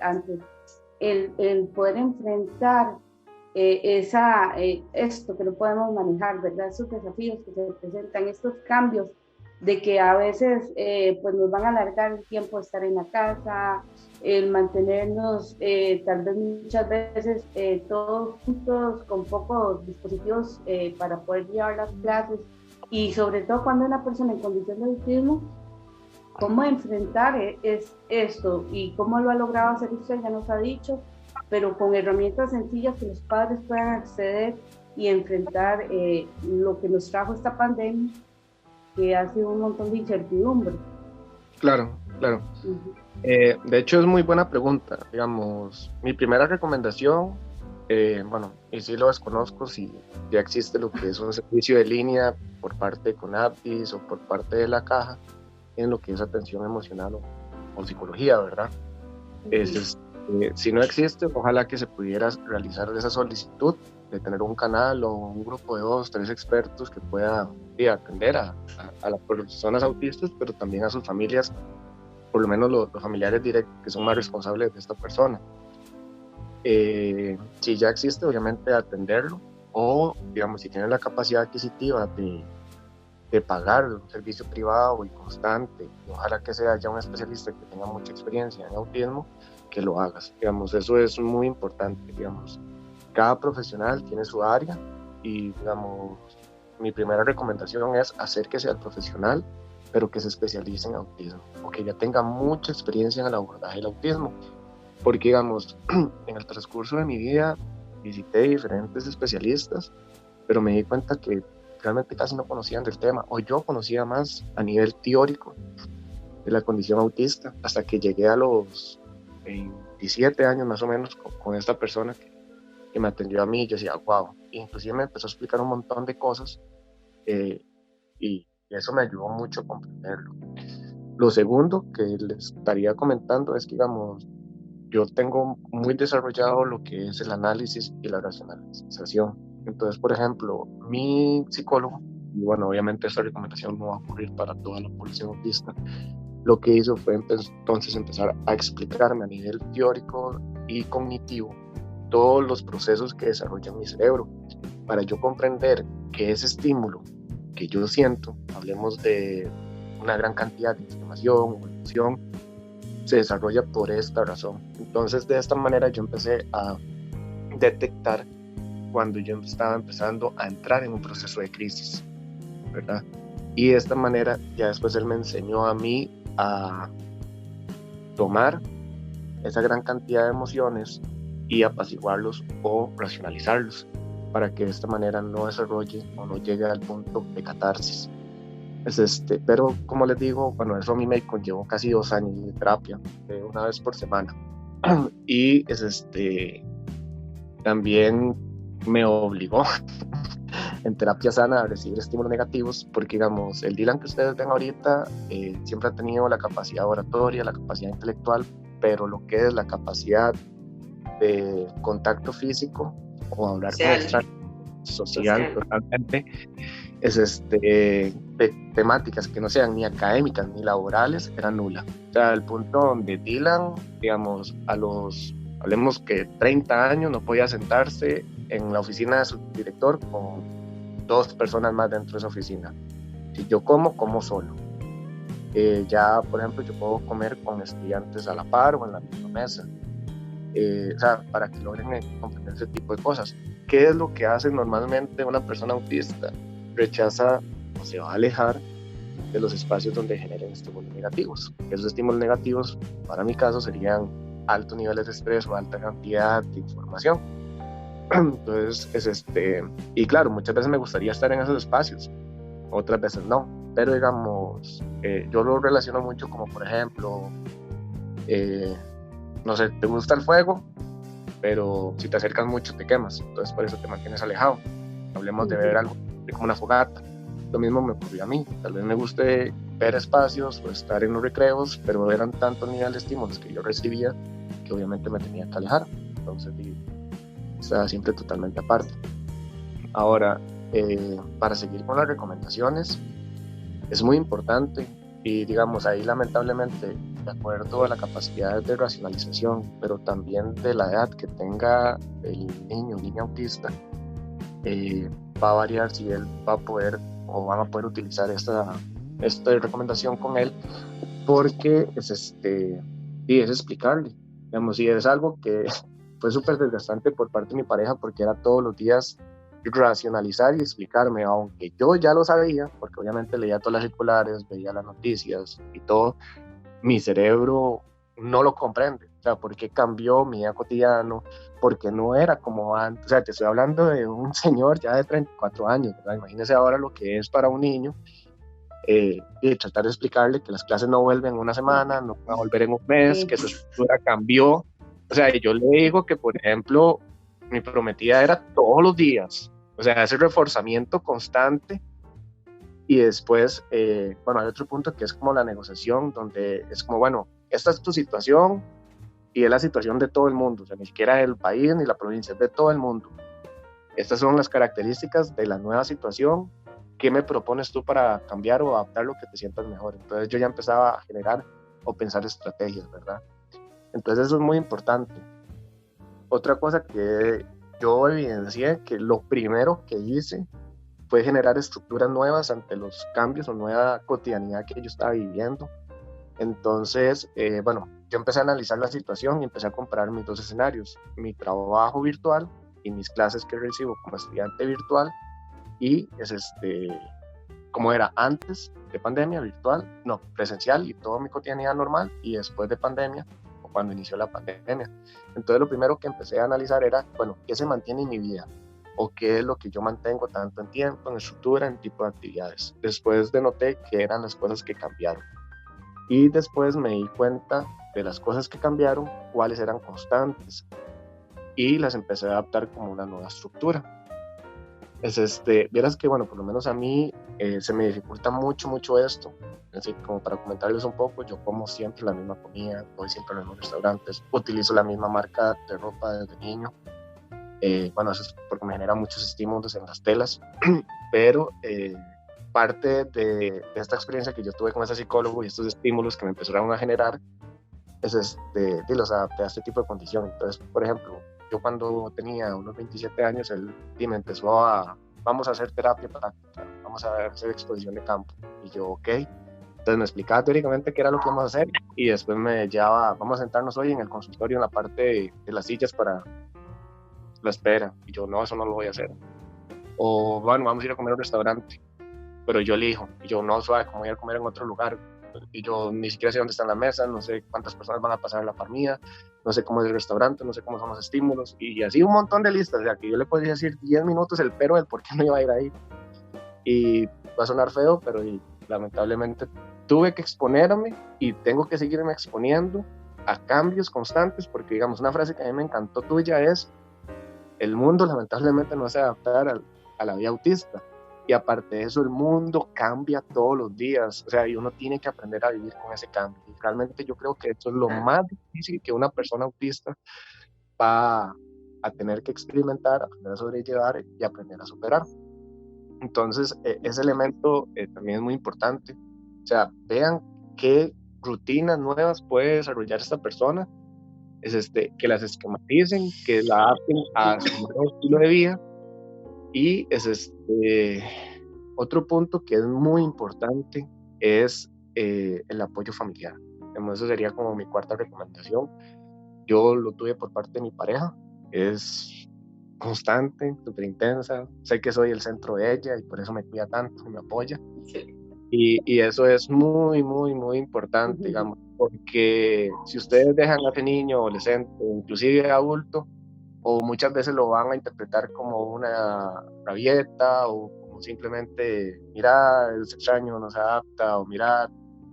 el poder enfrentar esto que no podemos manejar, ¿verdad? Esos desafíos que se presentan, estos cambios de que a veces pues nos van a alargar el tiempo de estar en la casa, el mantenernos tal vez muchas veces todos juntos con pocos dispositivos para poder llevar las clases, y sobre todo cuando una persona en condición de autismo, cómo enfrentar esto y cómo lo ha logrado hacer usted, ya nos ha dicho, pero con herramientas sencillas que los padres puedan acceder y enfrentar lo que nos trajo esta pandemia, que ha sido un montón de incertidumbre. Claro. De hecho, es muy buena pregunta. Digamos, mi primera recomendación, y sí lo desconozco, si ya existe lo que es un servicio de línea por parte de CONAPIS o por parte de la Caja, en lo que es atención emocional o psicología, ¿verdad? Si no existe, ojalá que se pudiera realizar esa solicitud de tener un canal o un grupo de 2 o 3 expertos que pueda atender a las personas autistas, pero también a sus familias, por lo menos los familiares directos que son más responsables de esta persona. Si ya existe, obviamente atenderlo, o digamos, si tienen la capacidad adquisitiva de pagar un servicio privado y constante, y ojalá que sea ya un especialista que tenga mucha experiencia en autismo, que lo hagas. Digamos, eso es muy importante. Digamos, cada profesional tiene su área y, digamos, mi primera recomendación es acérquese al profesional, pero que se especialice en autismo o que ya tenga mucha experiencia en el abordaje del autismo, porque, digamos, en el transcurso de mi vida visité diferentes especialistas, pero me di cuenta que realmente casi no conocían del tema, o yo conocía más a nivel teórico de la condición autista, hasta que llegué a los 27 años más o menos con esta persona que me atendió a mí. Yo decía, wow, inclusive me empezó a explicar un montón de cosas y eso me ayudó mucho a comprenderlo. Lo segundo que les estaría comentando es que, digamos, yo tengo muy desarrollado lo que es el análisis y la racionalización. Entonces, por ejemplo, mi psicólogo, y bueno, obviamente esta recomendación no va a ocurrir para toda la población autista, lo que hizo fue entonces empezar a explicarme a nivel teórico y cognitivo todos los procesos que desarrolla mi cerebro, para yo comprender que ese estímulo que yo siento, hablemos de una gran cantidad de información o emoción, se desarrolla por esta razón. Entonces, de esta manera yo empecé a detectar cuando yo estaba empezando a entrar en un proceso de crisis, ¿verdad? Y de esta manera ya después él me enseñó a mí a tomar esa gran cantidad de emociones y apaciguarlos o racionalizarlos, para que de esta manera no desarrolle o no llegue al punto de catarsis. Pero como les digo, bueno, eso a mí me conllevó casi 2 años de terapia, una vez por semana. Y también me obligó en terapia sana a recibir estímulos negativos, porque, digamos, el Dylan que ustedes ven ahorita siempre ha tenido la capacidad oratoria, la capacidad intelectual, pero lo que es la capacidad de contacto físico o hablar con extraños, social totalmente, es de temáticas que no sean ni académicas ni laborales, era nula. O sea, al punto donde Dylan, digamos, hablemos que 30 años no podía sentarse en la oficina de su director con 2 personas más dentro de esa oficina. Si yo como solo. Ya, por ejemplo, yo puedo comer con estudiantes a la par o en la misma mesa. O sea, para que logren comprender ese tipo de cosas. ¿Qué es lo que hace normalmente una persona autista? Rechaza o se va a alejar de los espacios donde generen estímulos negativos. Esos estímulos negativos, para mi caso, serían altos niveles de estrés o alta cantidad de información. Entonces, y claro, muchas veces me gustaría estar en esos espacios, otras veces no, pero digamos, yo lo relaciono mucho como, por ejemplo, no sé, te gusta el fuego, pero si te acercas mucho te quemas, entonces por eso te mantienes alejado. Hablemos de ver algo como una fogata. Lo mismo me ocurrió a mí, tal vez me guste ver espacios o estar en los recreos, pero eran tantos niveles de estímulos que yo recibía que obviamente me tenía que alejar, entonces estaba siempre totalmente aparte. Ahora, para seguir con las recomendaciones, es muy importante, y digamos ahí lamentablemente, de acuerdo a la capacidad de racionalización, pero también de la edad que tenga el niño o niña autista, va a variar si él va a poder o van a poder utilizar esta recomendación con él, porque es explicarle, digamos, si es algo que fue súper desgastante por parte de mi pareja, porque era todos los días racionalizar y explicarme, aunque yo ya lo sabía, porque obviamente leía todas las circulares, veía las noticias y todo, mi cerebro no lo comprende, o sea, por qué cambió mi día cotidiano, porque no era como antes, o sea, te estoy hablando de un señor ya de 34 años, ¿verdad? Imagínese ahora lo que es para un niño, y tratar de explicarle que las clases no vuelven en una semana, no van a volver en un mes, que su estructura cambió, o sea, yo le digo que, por ejemplo, mi prometida era todos los días, o sea, ese reforzamiento constante. Y después, bueno, hay otro punto que es como la negociación, donde es como, bueno, esta es tu situación y es la situación de todo el mundo, o sea, ni siquiera del país ni la provincia, es de todo el mundo. Estas son las características de la nueva situación. ¿Qué me propones tú para cambiar o adaptar lo que te sientas mejor? Entonces yo ya empezaba a generar o pensar estrategias, ¿verdad? Entonces eso es muy importante. Otra cosa que yo evidencié, que lo primero que hice fue generar estructuras nuevas ante los cambios o nueva cotidianidad que yo estaba viviendo. Entonces, bueno, yo empecé a analizar la situación y empecé a comparar mis dos escenarios, mi trabajo virtual y mis clases que recibo como estudiante virtual, y como era antes de pandemia, virtual, no, presencial y toda mi cotidianidad normal, y después de pandemia, o cuando inició la pandemia. Entonces lo primero que empecé a analizar era, bueno, ¿qué se mantiene en mi vida? O qué es lo que yo mantengo tanto en tiempo, en estructura, en tipo de actividades. Después noté que eran las cosas que cambiaron. Y después me di cuenta de las cosas que cambiaron, cuáles eran constantes. Y las empecé a adaptar como una nueva estructura. Vieras que, bueno, por lo menos a mí se me dificulta mucho esto. Así como para comentarles un poco, yo como siempre la misma comida, voy siempre a los mismos restaurantes, utilizo la misma marca de ropa desde niño. Bueno, eso es porque me genera muchos estímulos en las telas, pero parte de esta experiencia que yo tuve con ese psicólogo y estos estímulos que me empezaron a generar, es los adapté a este tipo de condición. Entonces, por ejemplo, yo cuando tenía unos 27 años, él me empezó vamos a hacer terapia práctica, vamos a hacer exposición de campo, y yo, ok. Entonces me explicaba teóricamente qué era lo que íbamos a hacer, y después me llevaba, vamos a sentarnos hoy en el consultorio en la parte de las sillas para la espera, y yo, no, eso no lo voy a hacer. O bueno, vamos a ir a comer a un restaurante, pero yo elijo, y yo, no, suave, como voy a comer en otro lugar, y yo ni siquiera sé dónde está la mesa, no sé cuántas personas van a pasar a la comida, no sé cómo es el restaurante, no sé cómo son los estímulos, y así un montón de listas, o sea, que yo le podría decir 10 minutos el pero del por qué no iba a ir ahí, y va a sonar feo, pero lamentablemente tuve que exponerme, y tengo que seguirme exponiendo a cambios constantes, porque digamos, una frase que a mí me encantó tuya es: el mundo lamentablemente no se adapta a la vida autista, y aparte de eso el mundo cambia todos los días, o sea, y uno tiene que aprender a vivir con ese cambio, y realmente yo creo que esto es lo más difícil que una persona autista va a tener que experimentar, aprender a sobrellevar y aprender a superar. Entonces ese elemento también es muy importante, o sea, vean qué rutinas nuevas puede desarrollar esta persona, que las esquematicen, que la adapten a su nuevo estilo de vida. Y otro punto que es muy importante es el apoyo familiar. Eso sería como mi cuarta recomendación. Yo lo tuve por parte de mi pareja, es constante, súper intensa, sé que soy el centro de ella y por eso me cuida tanto, me apoya. Sí. Y eso es muy, muy, muy importante, digamos, porque si ustedes dejan a ese niño, adolescente, inclusive adulto, o muchas veces lo van a interpretar como una rabieta o como simplemente, mira, es extraño, no se adapta, o mira,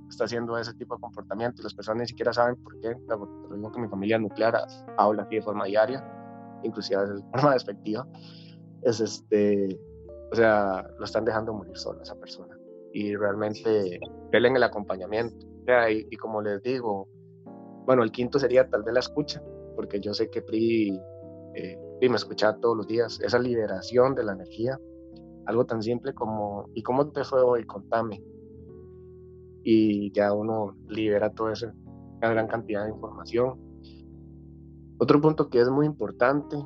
está haciendo ese tipo de comportamiento y las personas ni siquiera saben por qué. Te lo digo que mi familia nuclear habla aquí de forma diaria, inclusive a veces de forma despectiva. O sea, lo están dejando morir solo esa persona. Y realmente denle el acompañamiento. O sea, y como les digo, bueno, el quinto sería tal vez la escucha, porque yo sé que Pri me escucha todos los días, esa liberación de la energía, algo tan simple como, ¿y cómo te fue hoy? Contame. Y ya uno libera toda esa gran cantidad de información. Otro punto que es muy importante,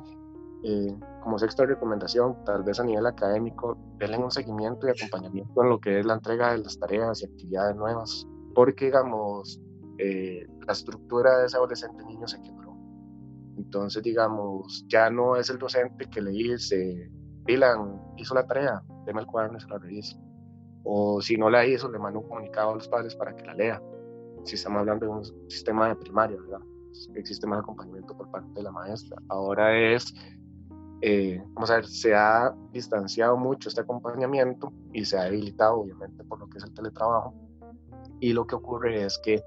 como sexta recomendación, tal vez a nivel académico, denle un seguimiento y acompañamiento en lo que es la entrega de las tareas y actividades nuevas, porque digamos, la estructura de ese adolescente niño se quebró. Entonces, digamos, ya no es el docente que le dice, Dylan, hizo la tarea, deme el cuaderno y se la revisa. O si no la hizo, le manda un comunicado a los padres para que la lea. Si estamos hablando de un sistema de primaria, ¿verdad? Existe más acompañamiento por parte de la maestra. Ahora vamos a ver, se ha distanciado mucho este acompañamiento y se ha debilitado, obviamente, por lo que es el teletrabajo. Y lo que ocurre es que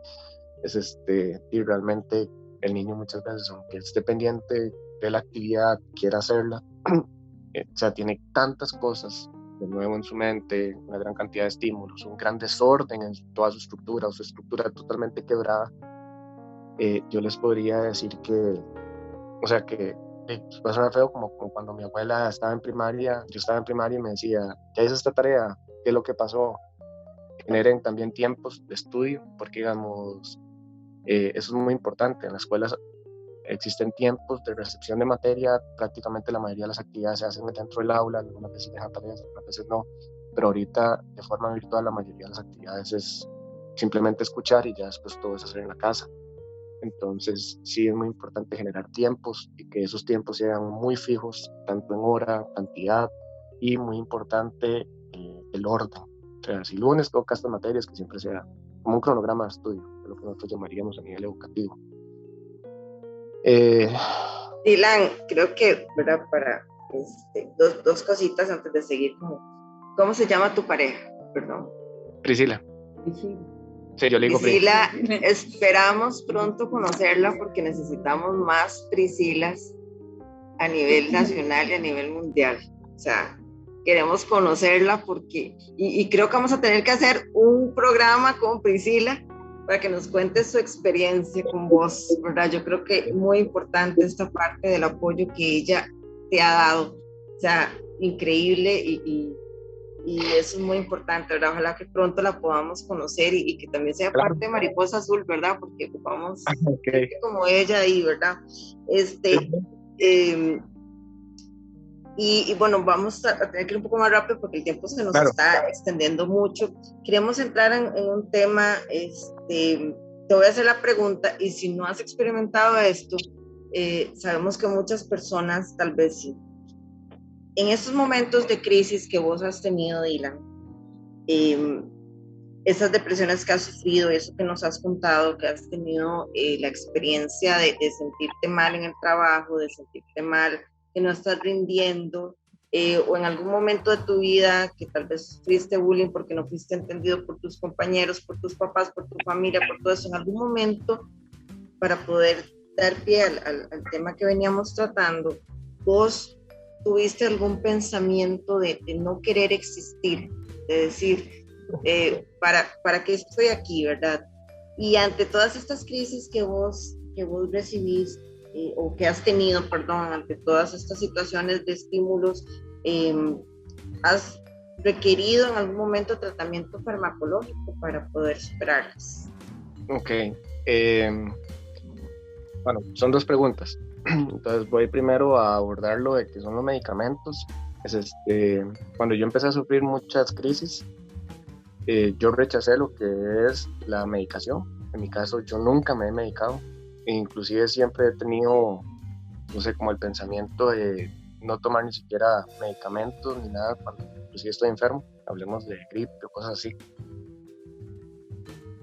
y realmente el niño muchas veces, aunque esté pendiente de la actividad, quiera hacerla, o sea, tiene tantas cosas de nuevo en su mente, una gran cantidad de estímulos, un gran desorden en toda su estructura totalmente quebrada. Yo les podría decir que, o sea, que va a sonar feo como cuando mi abuela estaba en primaria, yo estaba en primaria y me decía, ¿ya hice esta tarea? ¿Qué es lo que pasó? Generen también tiempos de estudio, porque digamos, eso es muy importante. En las escuelas existen tiempos de recepción de materia, prácticamente la mayoría de las actividades se hacen dentro del aula, algunas veces dejan tareas, algunas veces no, pero ahorita de forma virtual la mayoría de las actividades es simplemente escuchar y ya después todo es hacer en la casa. Entonces sí es muy importante generar tiempos y que esos tiempos sean muy fijos, tanto en hora, cantidad, y muy importante el orden. O sea, si lunes toca estas materias, que siempre sea como un cronograma de estudio, de lo que nosotros llamaríamos a nivel educativo. Dylan, creo que, ¿verdad? Para dos cositas antes de seguir. ¿Cómo se llama tu pareja? Perdón. Priscila. Sí, yo le digo Priscila. Esperamos pronto conocerla porque necesitamos más Priscilas a nivel nacional y a nivel mundial. O sea, queremos conocerla porque, y creo que vamos a tener que hacer un programa con Priscila para que nos cuente su experiencia con vos, ¿verdad? Yo creo que es muy importante esta parte del apoyo que ella te ha dado, o sea, increíble y eso es muy importante, ¿verdad? Ojalá que pronto la podamos conocer y que también sea parte de Mariposa Azul, ¿verdad? Porque ocupamos como ella ahí, ¿verdad? Y bueno, vamos a tener que ir un poco más rápido porque el tiempo se nos está extendiendo mucho. Queremos entrar en un tema, te voy a hacer la pregunta, y si no has experimentado esto, sabemos que muchas personas tal vez sí. En estos momentos de crisis que vos has tenido, Dylan, esas depresiones que has sufrido, eso que nos has contado, que has tenido la experiencia de sentirte mal en el trabajo, de sentirte mal, que no estás rindiendo, o en algún momento de tu vida que tal vez sufriste bullying porque no fuiste entendido por tus compañeros, por tus papás, por tu familia, por todo eso, en algún momento, para poder dar pie al tema que veníamos tratando, vos tuviste algún pensamiento de no querer existir, de decir, ¿para qué estoy aquí, verdad? Y ante todas estas crisis que vos recibís, o que has tenido, perdón, ante todas estas situaciones de estímulos, ¿has requerido en algún momento tratamiento farmacológico para poder superarlas? Ok, bueno, son dos preguntas. Entonces voy primero a abordar lo de que son los medicamentos. Cuando yo empecé a sufrir muchas crisis, yo rechacé lo que es la medicación. En mi caso, yo nunca me he medicado. Inclusive siempre he tenido, no sé, como el pensamiento de no tomar ni siquiera medicamentos ni nada cuando inclusive estoy enfermo, hablemos de gripe o cosas así.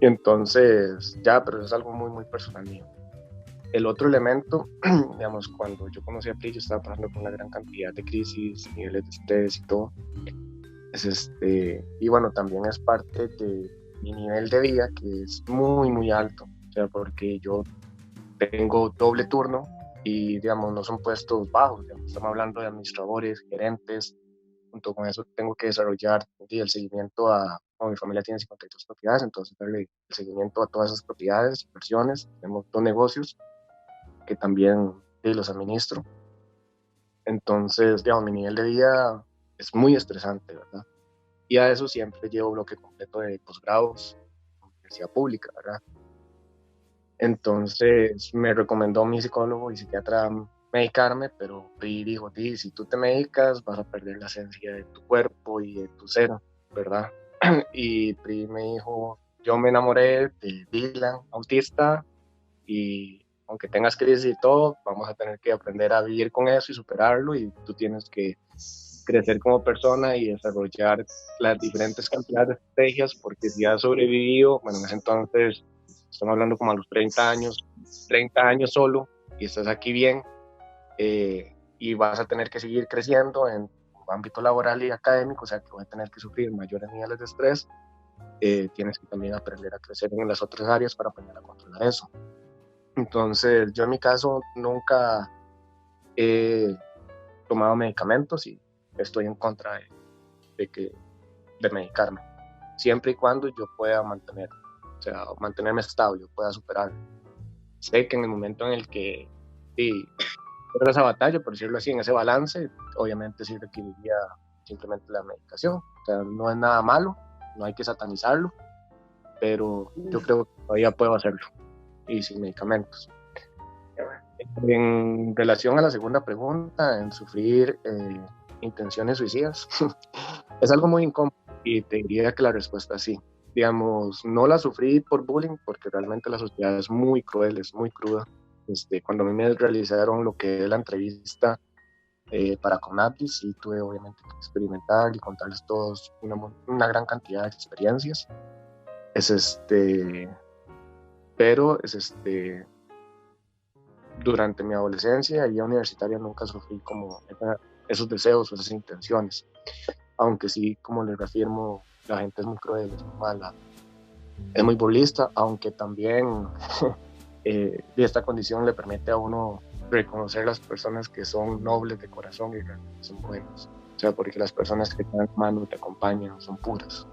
Y entonces, pero eso es algo muy, muy personal mío. El otro elemento, digamos, cuando yo conocí a PRI, yo estaba pasando por una gran cantidad de crisis, niveles de estrés y todo. Y bueno, también es parte de mi nivel de vida, que es muy, muy alto. O sea, porque yo tengo doble turno y, digamos, no son puestos bajos. Digamos, estamos hablando de administradores, gerentes. Junto con eso tengo que desarrollar el seguimiento mi familia tiene 52 propiedades, entonces darle el seguimiento a todas esas propiedades, inversiones. Tenemos 2 negocios que también los administro. Entonces, digamos, mi nivel de vida es muy estresante, ¿verdad? Y a eso siempre llevo bloque completo de posgrados, universidad pública, ¿verdad? Entonces me recomendó mi psicólogo y psiquiatra medicarme, pero Pri dijo, si tú te medicas vas a perder la esencia de tu cuerpo y de tu ser, ¿verdad? Y Pri me dijo, yo me enamoré de Dylan, autista, y aunque tengas crisis y todo, vamos a tener que aprender a vivir con eso y superarlo, y tú tienes que crecer como persona y desarrollar las diferentes cantidades de estrategias, porque si has sobrevivido, bueno, en ese entonces estamos hablando como a los 30 años solo, y estás aquí bien, y vas a tener que seguir creciendo en tu ámbito laboral y académico, o sea que vas a tener que sufrir mayores niveles de estrés, tienes que también aprender a crecer en las otras áreas para aprender a controlar eso. Entonces, yo en mi caso nunca he tomado medicamentos y estoy en contra de medicarme, siempre y cuando yo pueda mantenerme estable, yo pueda superar. Sé que en el momento en el que pierdo esa batalla, por decirlo así, en ese balance, obviamente sí requeriría simplemente la medicación. O sea, no es nada malo, no hay que satanizarlo, pero yo creo que todavía puedo hacerlo y sin medicamentos. En relación a la segunda pregunta, en sufrir intenciones suicidas, es algo muy incómodo y te diría que la respuesta es sí. Digamos, no la sufrí por bullying porque realmente la sociedad es muy cruel, es muy cruda. Cuando a mí me realizaron lo que es la entrevista para Conapty, sí tuve obviamente que experimentar y contarles todos una gran cantidad de experiencias. Pero durante mi adolescencia y universitaria nunca sufrí como esos deseos o esas intenciones, aunque sí, como les reafirmo, la gente es muy cruel, es muy mala, es muy burlista, aunque también esta condición le permite a uno reconocer las personas que son nobles de corazón y realmente son buenos, o sea, porque las personas que te dan mano, te acompañan, son puras.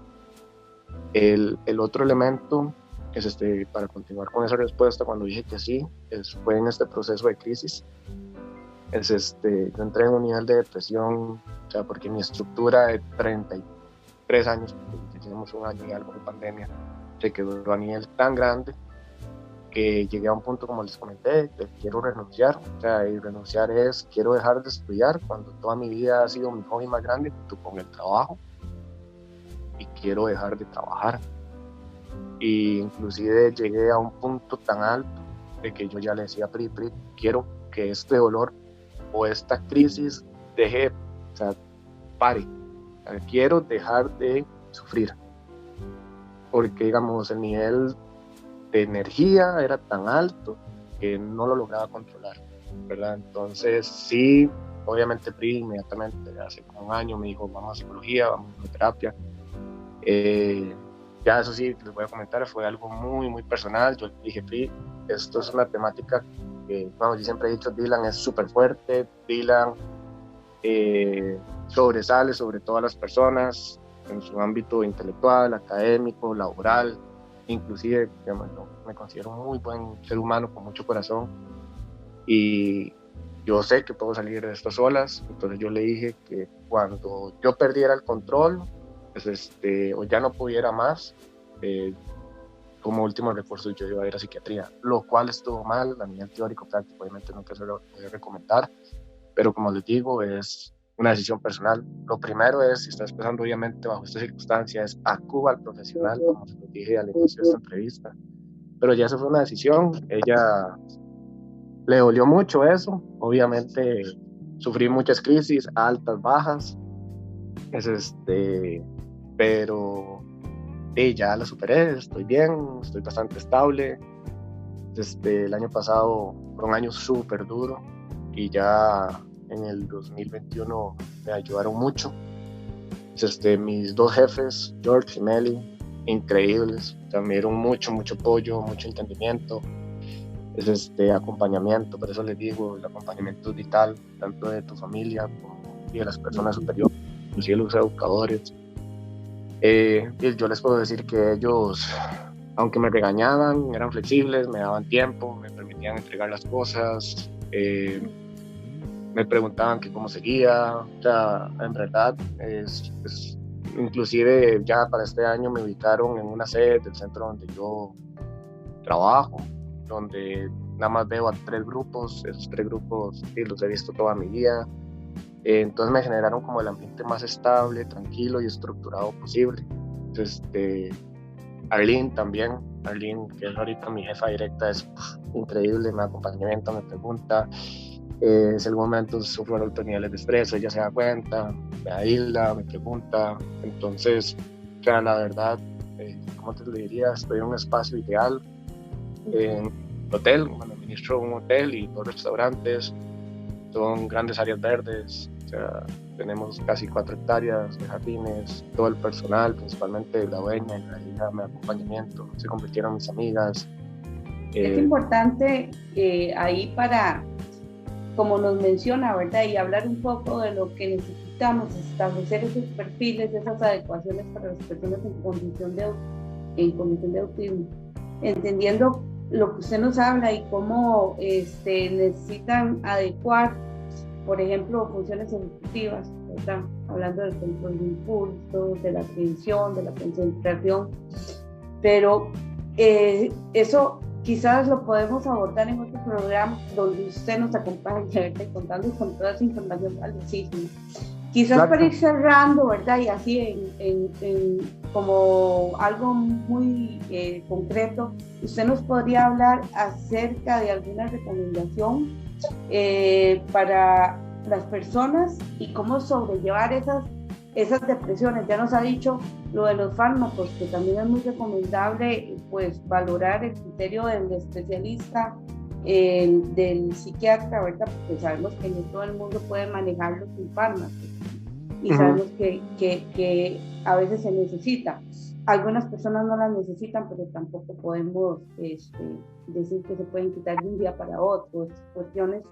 El otro elemento es para continuar con esa respuesta, cuando dije que sí, fue en este proceso de crisis. Yo entré en un nivel de depresión, o sea, porque mi estructura de 33 años, porque tenemos un año y algo de pandemia, se quedó a nivel tan grande que llegué a un punto, como les comenté, de quiero renunciar. O sea, y renunciar es, quiero dejar de estudiar cuando toda mi vida ha sido mi hobby más grande junto con el trabajo, y quiero dejar de trabajar. Y inclusive llegué a un punto tan alto de que yo ya le decía a Pri, quiero que este dolor o esta crisis pare. O sea, quiero dejar de sufrir, porque digamos el nivel de energía era tan alto que no lo lograba controlar, ¿verdad? Entonces sí, obviamente Pri inmediatamente hace como un año me dijo, vamos a psicología, vamos a terapia. Ya eso sí, les voy a comentar, fue algo muy, muy personal. Yo le dije, Pri, esto es una temática que, yo siempre he dicho, Dylan es súper fuerte, Dylan sobresale sobre todas las personas en su ámbito intelectual, académico, laboral, inclusive, digamos, me considero un muy buen ser humano con mucho corazón y yo sé que puedo salir de estas olas. Entonces yo le dije que cuando yo perdiera el control, o ya no pudiera más, como último recurso yo iba a ir a psiquiatría, lo cual estuvo mal a nivel teórico práctico, obviamente nunca se lo voy a recomendar, pero como les digo, es una decisión personal. Lo primero es, si estás pasando obviamente bajo esta circunstancia, es acuda al profesional, como se lo dije al inicio de esta entrevista, pero ya eso fue una decisión. Ella le dolió mucho eso, obviamente sufrí muchas crisis, altas, bajas, pero ya la superé, estoy bien, estoy bastante estable. El año pasado fue un año súper duro y ya en el 2021 me ayudaron mucho. Mis dos jefes, George y Meli, increíbles, me dieron mucho apoyo, mucho entendimiento, acompañamiento. Por eso les digo, el acompañamiento es vital, tanto de tu familia como de las personas superiores, inclusive los educadores. Y yo les puedo decir que ellos, aunque me regañaban, eran flexibles, me daban tiempo, me permitían entregar las cosas, me preguntaban que cómo seguía. O sea, en verdad, inclusive ya para este año me ubicaron en una sede del centro donde yo trabajo, donde nada más veo a 3 grupos, esos 3 grupos sí, los he visto toda mi vida. Entonces me generaron como el ambiente más estable, tranquilo y estructurado posible. Entonces, Arlene también, Arlene, que es ahorita mi jefa directa, es increíble, me acompañamiento, me pregunta, si en algún momento sufro altos niveles de estrés, ella se da cuenta, me aísla, me pregunta. Entonces, o sea, la verdad, ¿cómo te lo diría? Estoy en un espacio ideal, en un hotel, administro un hotel y 2 restaurantes, son grandes áreas verdes, o sea, tenemos casi 4 hectáreas de jardines, todo el personal, principalmente la dueña y la hija, mi acompañamiento, se convirtieron en mis amigas. Es importante ahí para, como nos menciona, ¿verdad? Y hablar un poco de lo que necesitamos, establecer esos perfiles, esas adecuaciones para las personas en condición de autismo, entendiendo lo que usted nos habla y cómo necesitan adecuar, por ejemplo, funciones ejecutivas, ¿verdad? Hablando del control de impulsos, de la atención, de la concentración, pero eso quizás lo podemos abordar en otro programa donde usted nos acompañe, ¿verdad? Contando con toda esa información valiosísima. Quizás claro, para ir cerrando, ¿verdad? Y así como algo muy concreto, usted nos podría hablar acerca de alguna recomendación para las personas y cómo sobrellevar esas depresiones. Ya nos ha dicho lo de los fármacos, que también es muy recomendable pues valorar el criterio del especialista, del psiquiatra, ¿verdad? Porque sabemos que no todo el mundo puede manejarlo sin fármacos y sabemos que a veces se necesita. Algunas personas no las necesitan, pero tampoco podemos decir que se pueden quitar de un día para otro, estas cuestiones.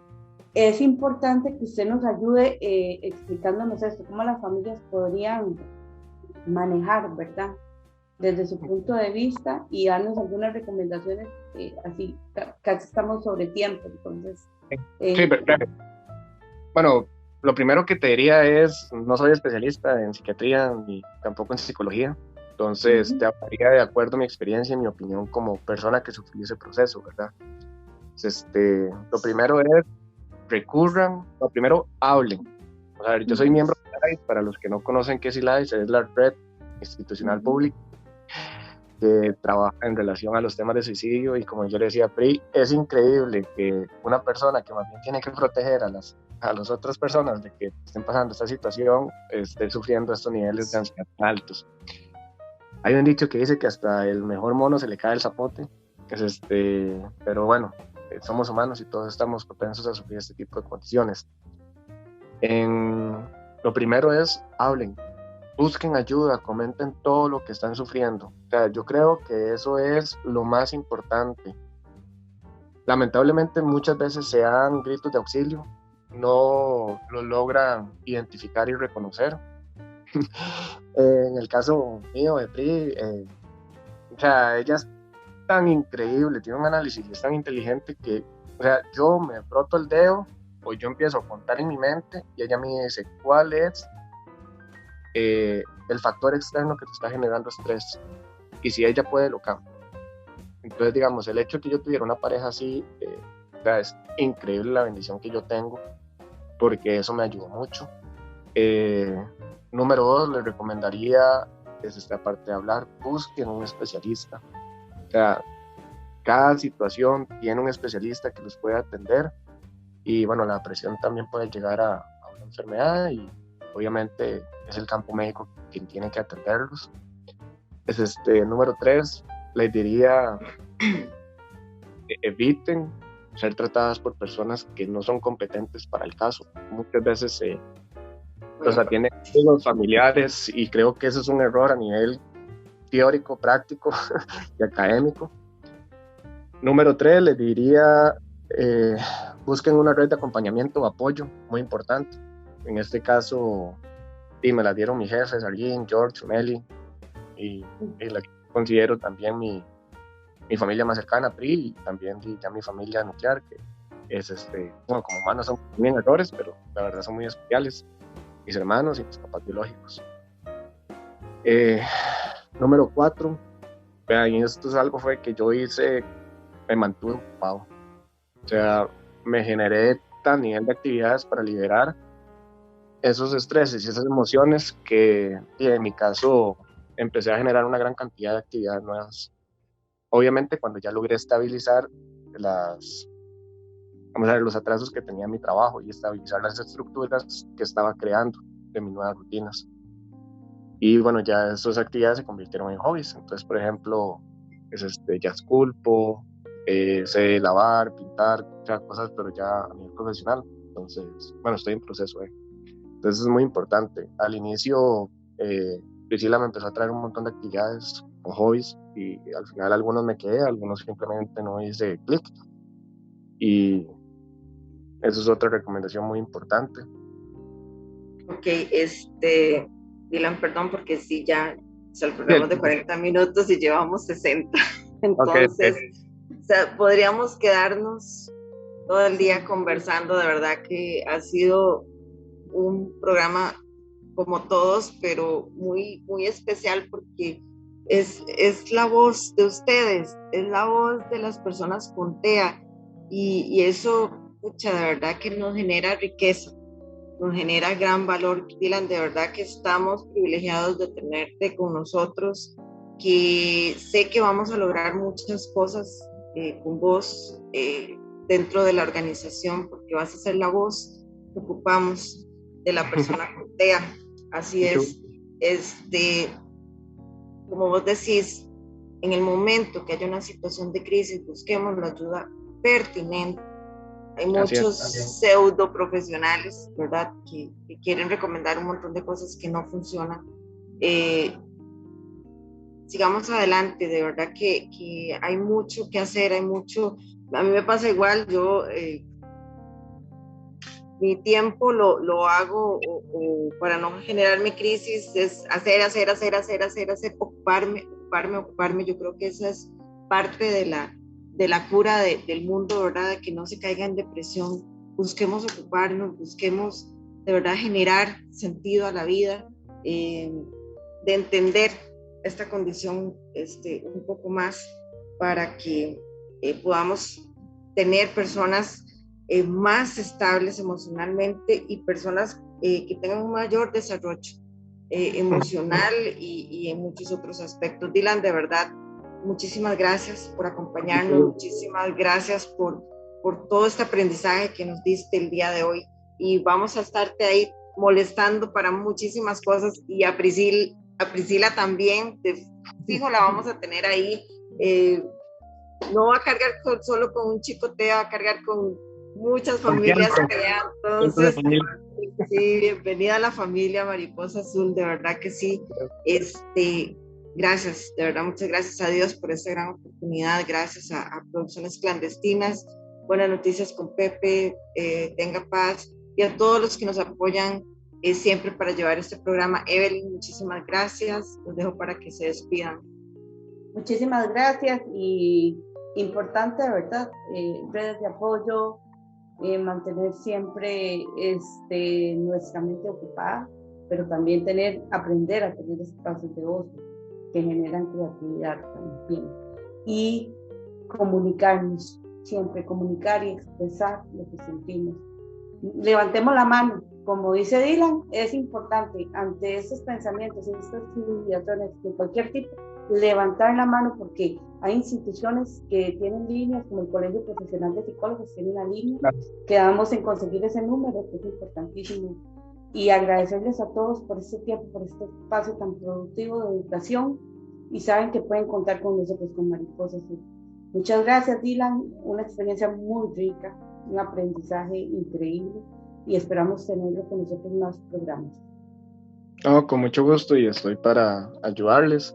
Es importante que usted nos ayude explicándonos esto, cómo las familias podrían manejar, ¿verdad? Desde su punto de vista y darnos algunas recomendaciones, así casi estamos sobre tiempo, entonces... Sí, pero, bueno, lo primero que te diría es, no soy especialista en psiquiatría ni tampoco en psicología, entonces te hablaría de acuerdo a mi experiencia y mi opinión como persona que sufrió ese proceso, ¿verdad? Entonces, lo primero es, primero hablen. O sea, yo soy miembro de ILAIS, para los que no conocen qué es ILAIS, es la red institucional pública que trabaja en relación a los temas de suicidio, y como yo le decía a Pri, es increíble que una persona que más bien tiene que proteger a las otras personas de que estén pasando esta situación esté sufriendo estos niveles de ansiedad altos. Hay un dicho que dice que hasta el mejor mono se le cae el zapote, pero bueno, somos humanos y todos estamos propensos a sufrir este tipo de condiciones. Lo primero es, hablen, busquen ayuda, comenten todo lo que están sufriendo. O sea, yo creo que eso es lo más importante. Lamentablemente muchas veces se dan gritos de auxilio, no lo logran identificar y reconocer. En el caso mío de Pri, o sea, ella es tan increíble, tiene un análisis y es tan inteligente que, o sea, yo me froto el dedo o yo empiezo a contar en mi mente y ella me dice cuál es el factor externo que te está generando estrés, y si ella puede lo cambia. Entonces, digamos, el hecho de que yo tuviera una pareja así, o sea, es increíble la bendición que yo tengo, porque eso me ayudó mucho. Número 2, les recomendaría, aparte de hablar, busquen un especialista. O sea, cada situación tiene un especialista que los puede atender, y bueno, la depresión también puede llegar a una enfermedad y obviamente es el campo médico quien tiene que atenderlos. Número 3, les diría eviten ser tratadas por personas que no son competentes para el caso. Muchas veces los atienden los familiares y creo que eso es un error a nivel teórico, práctico y académico. Número 3, les diría busquen una red de acompañamiento o apoyo, muy importante. En este caso, me la dieron mis jefes, Arlene, George, Meli, y la que considero también mi familia más cercana, Pri, y también ya mi familia nuclear, que es, como humanos son también errores, pero la verdad son muy especiales, mis hermanos y mis papás biológicos. Número 4, y esto es algo que yo hice, me mantuve ocupado, o sea, me generé tal nivel de actividades para liberar esos estreses y esas emociones que en mi caso empecé a generar una gran cantidad de actividades nuevas. Obviamente cuando ya logré estabilizar los atrasos que tenía en mi trabajo y estabilizar las estructuras que estaba creando de mis nuevas rutinas. Y bueno, ya esas actividades se convirtieron en hobbies. Entonces, por ejemplo, ya esculpo, sé lavar, pintar, cosas, pero ya a nivel profesional. Entonces, bueno, estoy en proceso. Entonces es muy importante. Al inicio, Priscila me empezó a traer un montón de actividades o hobbies y al final algunos me quedé, algunos simplemente no hice clic. Y eso es otra recomendación muy importante. Ok, Dylan, perdón, porque sí, ya el programa de 40 minutos y llevamos 60. Entonces, o sea, podríamos quedarnos todo el día conversando. De verdad que ha sido un programa como todos, pero muy, muy especial porque es la voz de ustedes, es la voz de las personas con TEA y eso, de verdad que nos genera riqueza, nos genera gran valor. Dylan, de verdad que estamos privilegiados de tenerte con nosotros, que sé que vamos a lograr muchas cosas con vos dentro de la organización, porque vas a ser la voz que ocupamos de la persona con TEA. Así es, como vos decís, en el momento que haya una situación de crisis, busquemos la ayuda pertinente. Hay muchos pseudo profesionales, ¿verdad?, que quieren recomendar un montón de cosas que no funcionan. Sigamos adelante, de verdad que hay mucho que hacer, hay mucho. A mí me pasa igual, yo mi tiempo lo hago o para no generar mi crisis es hacer, ocuparme. Yo creo que esa es parte de la cura del mundo, ¿verdad? De que no se caiga en depresión. Busquemos ocuparnos, busquemos de verdad generar sentido a la vida, de entender esta condición un poco más para que podamos tener personas más estables emocionalmente y personas que tengan un mayor desarrollo emocional y en muchos otros aspectos. Dylan, de verdad, muchísimas gracias por acompañarnos, muchísimas gracias por todo este aprendizaje que nos diste el día de hoy y vamos a estarte ahí molestando para muchísimas cosas y a Priscila también, de fijo la vamos a tener ahí, no va a cargar solo con un chico TEA, va a cargar con muchas familias TEA, entonces sí, bienvenida a la familia Mariposa Azul, de verdad que sí, gracias, de verdad, muchas gracias a Dios por esta gran oportunidad, gracias a Producciones Clandestinas, Buenas Noticias con Pepe, Tenga Paz, y a todos los que nos apoyan siempre para llevar este programa. Evelyn, muchísimas gracias, los dejo para que se despidan. Muchísimas gracias y importante, de verdad, redes de apoyo, mantener siempre nuestra mente ocupada, pero también aprender a tener espacios de ocio que generan creatividad también. Y comunicarnos, siempre comunicar y expresar lo que sentimos. Levantemos la mano, como dice Dylan, es importante ante estos pensamientos, estas civilizaciones de cualquier tipo, levantar la mano porque hay instituciones que tienen líneas, como el Colegio Profesional de Psicólogos tiene una línea, quedamos en conseguir ese número, que es importantísimo, y agradecerles a todos por este tiempo, por este espacio tan productivo de educación, y saben que pueden contar con nosotros, con Mariposa Azul. Muchas gracias, Dylan, una experiencia muy rica, un aprendizaje increíble y esperamos tenerlo con nosotros en más programas. No, con mucho gusto y estoy para ayudarles.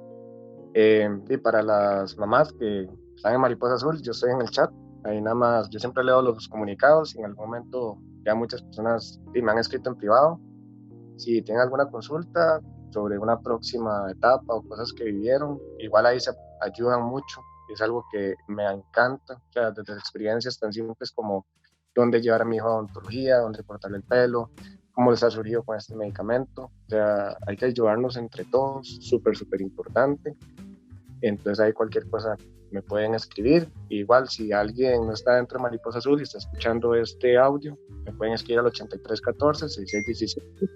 Y para las mamás que están en Mariposa Azul, yo estoy en el chat, ahí nada más, yo siempre leo los comunicados y en algún momento ya muchas personas me han escrito en privado. Si tienen alguna consulta sobre una próxima etapa o cosas que vivieron, igual ahí se ayudan mucho, es algo que me encanta, o sea, desde experiencias tan simples como dónde llevar a mi hijo a odontología, dónde cortarle el pelo, cómo les ha surgido con este medicamento, o sea, hay que ayudarnos entre todos, súper importante. Entonces ahí cualquier cosa me pueden escribir. Igual si alguien no está dentro de Mariposa Azul y está escuchando este audio, me pueden escribir al 8314-6617.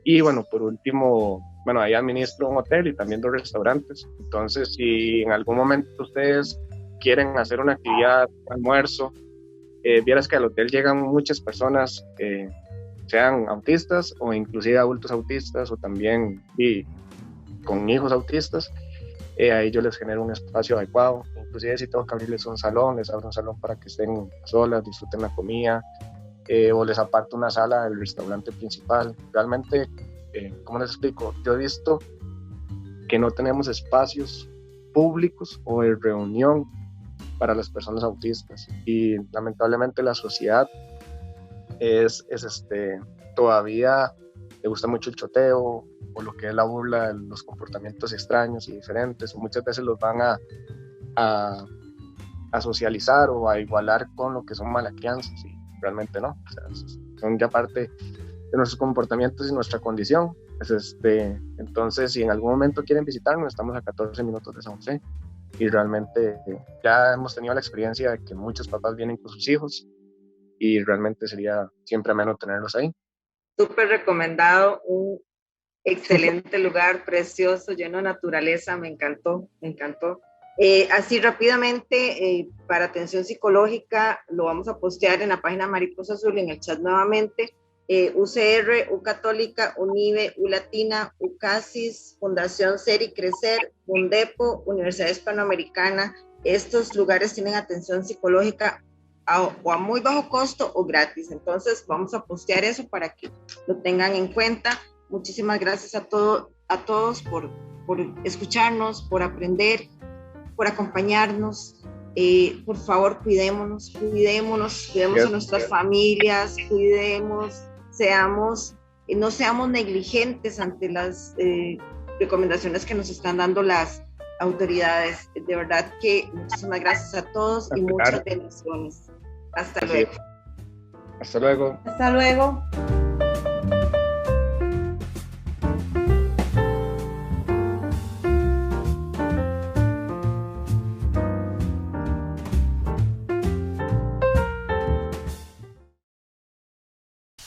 Y bueno, por último, bueno, ahí administro un hotel y también 2 restaurantes. Entonces si en algún momento ustedes quieren hacer una actividad, almuerzo, vieras que al hotel llegan muchas personas que sean autistas o inclusive adultos autistas o también con hijos autistas. Ahí yo les genero un espacio adecuado, inclusive si tengo que abrirles un salón, les abro un salón para que estén solas, disfruten la comida, o les aparto una sala del restaurante principal. Realmente, ¿cómo les explico? Yo he visto que no tenemos espacios públicos o de reunión para las personas autistas y lamentablemente la sociedad todavía le gusta mucho el choteo o lo que es la burla, los comportamientos extraños y diferentes, o muchas veces los van a socializar o a igualar con lo que son malas crianzas, y realmente no, o sea, son ya parte de nuestros comportamientos y nuestra condición. Entonces, si en algún momento quieren visitarnos, estamos a 14 minutos de San José, y realmente ya hemos tenido la experiencia de que muchos papás vienen con sus hijos, y realmente sería siempre ameno tenerlos ahí. Súper recomendado, un excelente lugar, precioso, lleno de naturaleza, me encantó. Así rápidamente, para atención psicológica, lo vamos a postear en la página Mariposa Azul, en el chat nuevamente. UCR, U Católica, UNIBE, U Latina, UCASIS, Fundación Ser y Crecer, UNDEPO, Universidad Hispanoamericana. Estos lugares tienen atención psicológica o a muy bajo costo o gratis. Entonces vamos a postear eso para que lo tengan en cuenta. Muchísimas gracias a todos por escucharnos, por aprender, por acompañarnos. Por favor, cuidémonos a nuestras familias, no seamos negligentes ante las recomendaciones que nos están dando las autoridades. De verdad que muchísimas gracias a todos y muchas bendiciones. Hasta luego. Hasta luego. Hasta luego.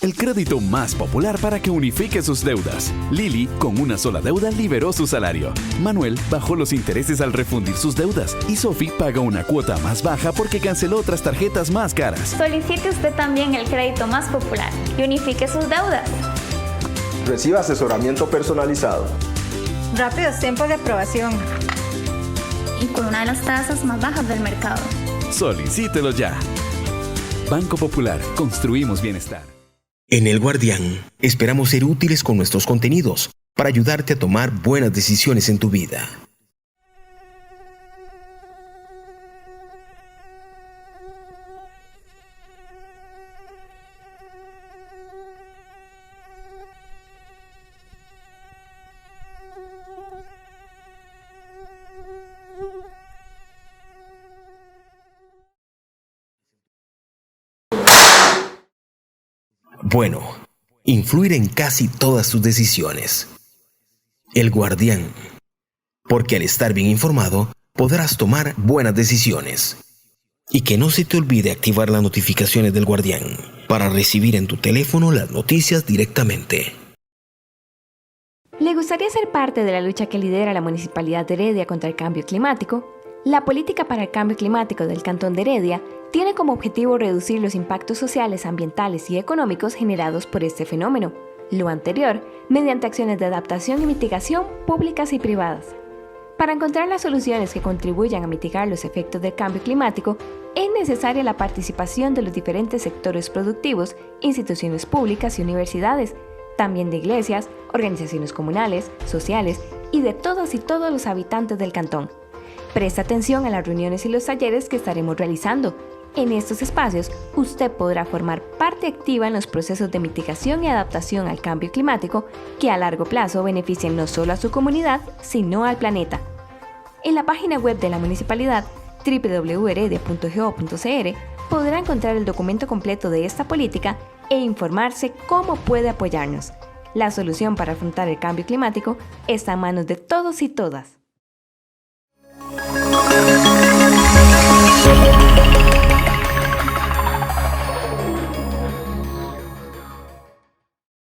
El crédito más popular para que unifique sus deudas. Lili, con una sola deuda, liberó su salario. Manuel bajó los intereses al refundir sus deudas. Y Sophie paga una cuota más baja porque canceló otras tarjetas más caras. Solicite usted también el crédito más popular y unifique sus deudas. Reciba asesoramiento personalizado. Rápidos tiempos de aprobación. Y con una de las tasas más bajas del mercado. Solicítelo ya. Banco Popular. Construimos bienestar. En El Guardián, esperamos ser útiles con nuestros contenidos para ayudarte a tomar buenas decisiones en tu vida. Bueno, influir en casi todas tus decisiones. El Guardián. Porque al estar bien informado, podrás tomar buenas decisiones. Y que no se te olvide activar las notificaciones del Guardián para recibir en tu teléfono las noticias directamente. ¿Le gustaría ser parte de la lucha que lidera la Municipalidad de Heredia contra el cambio climático? La política para el cambio climático del Cantón de Heredia tiene como objetivo reducir los impactos sociales, ambientales y económicos generados por este fenómeno. Lo anterior, mediante acciones de adaptación y mitigación públicas y privadas. Para encontrar las soluciones que contribuyan a mitigar los efectos del cambio climático, es necesaria la participación de los diferentes sectores productivos, instituciones públicas y universidades, también de iglesias, organizaciones comunales, sociales y de todas y todos los habitantes del cantón. Presta atención a las reuniones y los talleres que estaremos realizando. En estos espacios, usted podrá formar parte activa en los procesos de mitigación y adaptación al cambio climático que a largo plazo beneficien no solo a su comunidad, sino al planeta. En la página web de la municipalidad, www.heredia.go.cr, podrá encontrar el documento completo de esta política e informarse cómo puede apoyarnos. La solución para afrontar el cambio climático está en manos de todos y todas.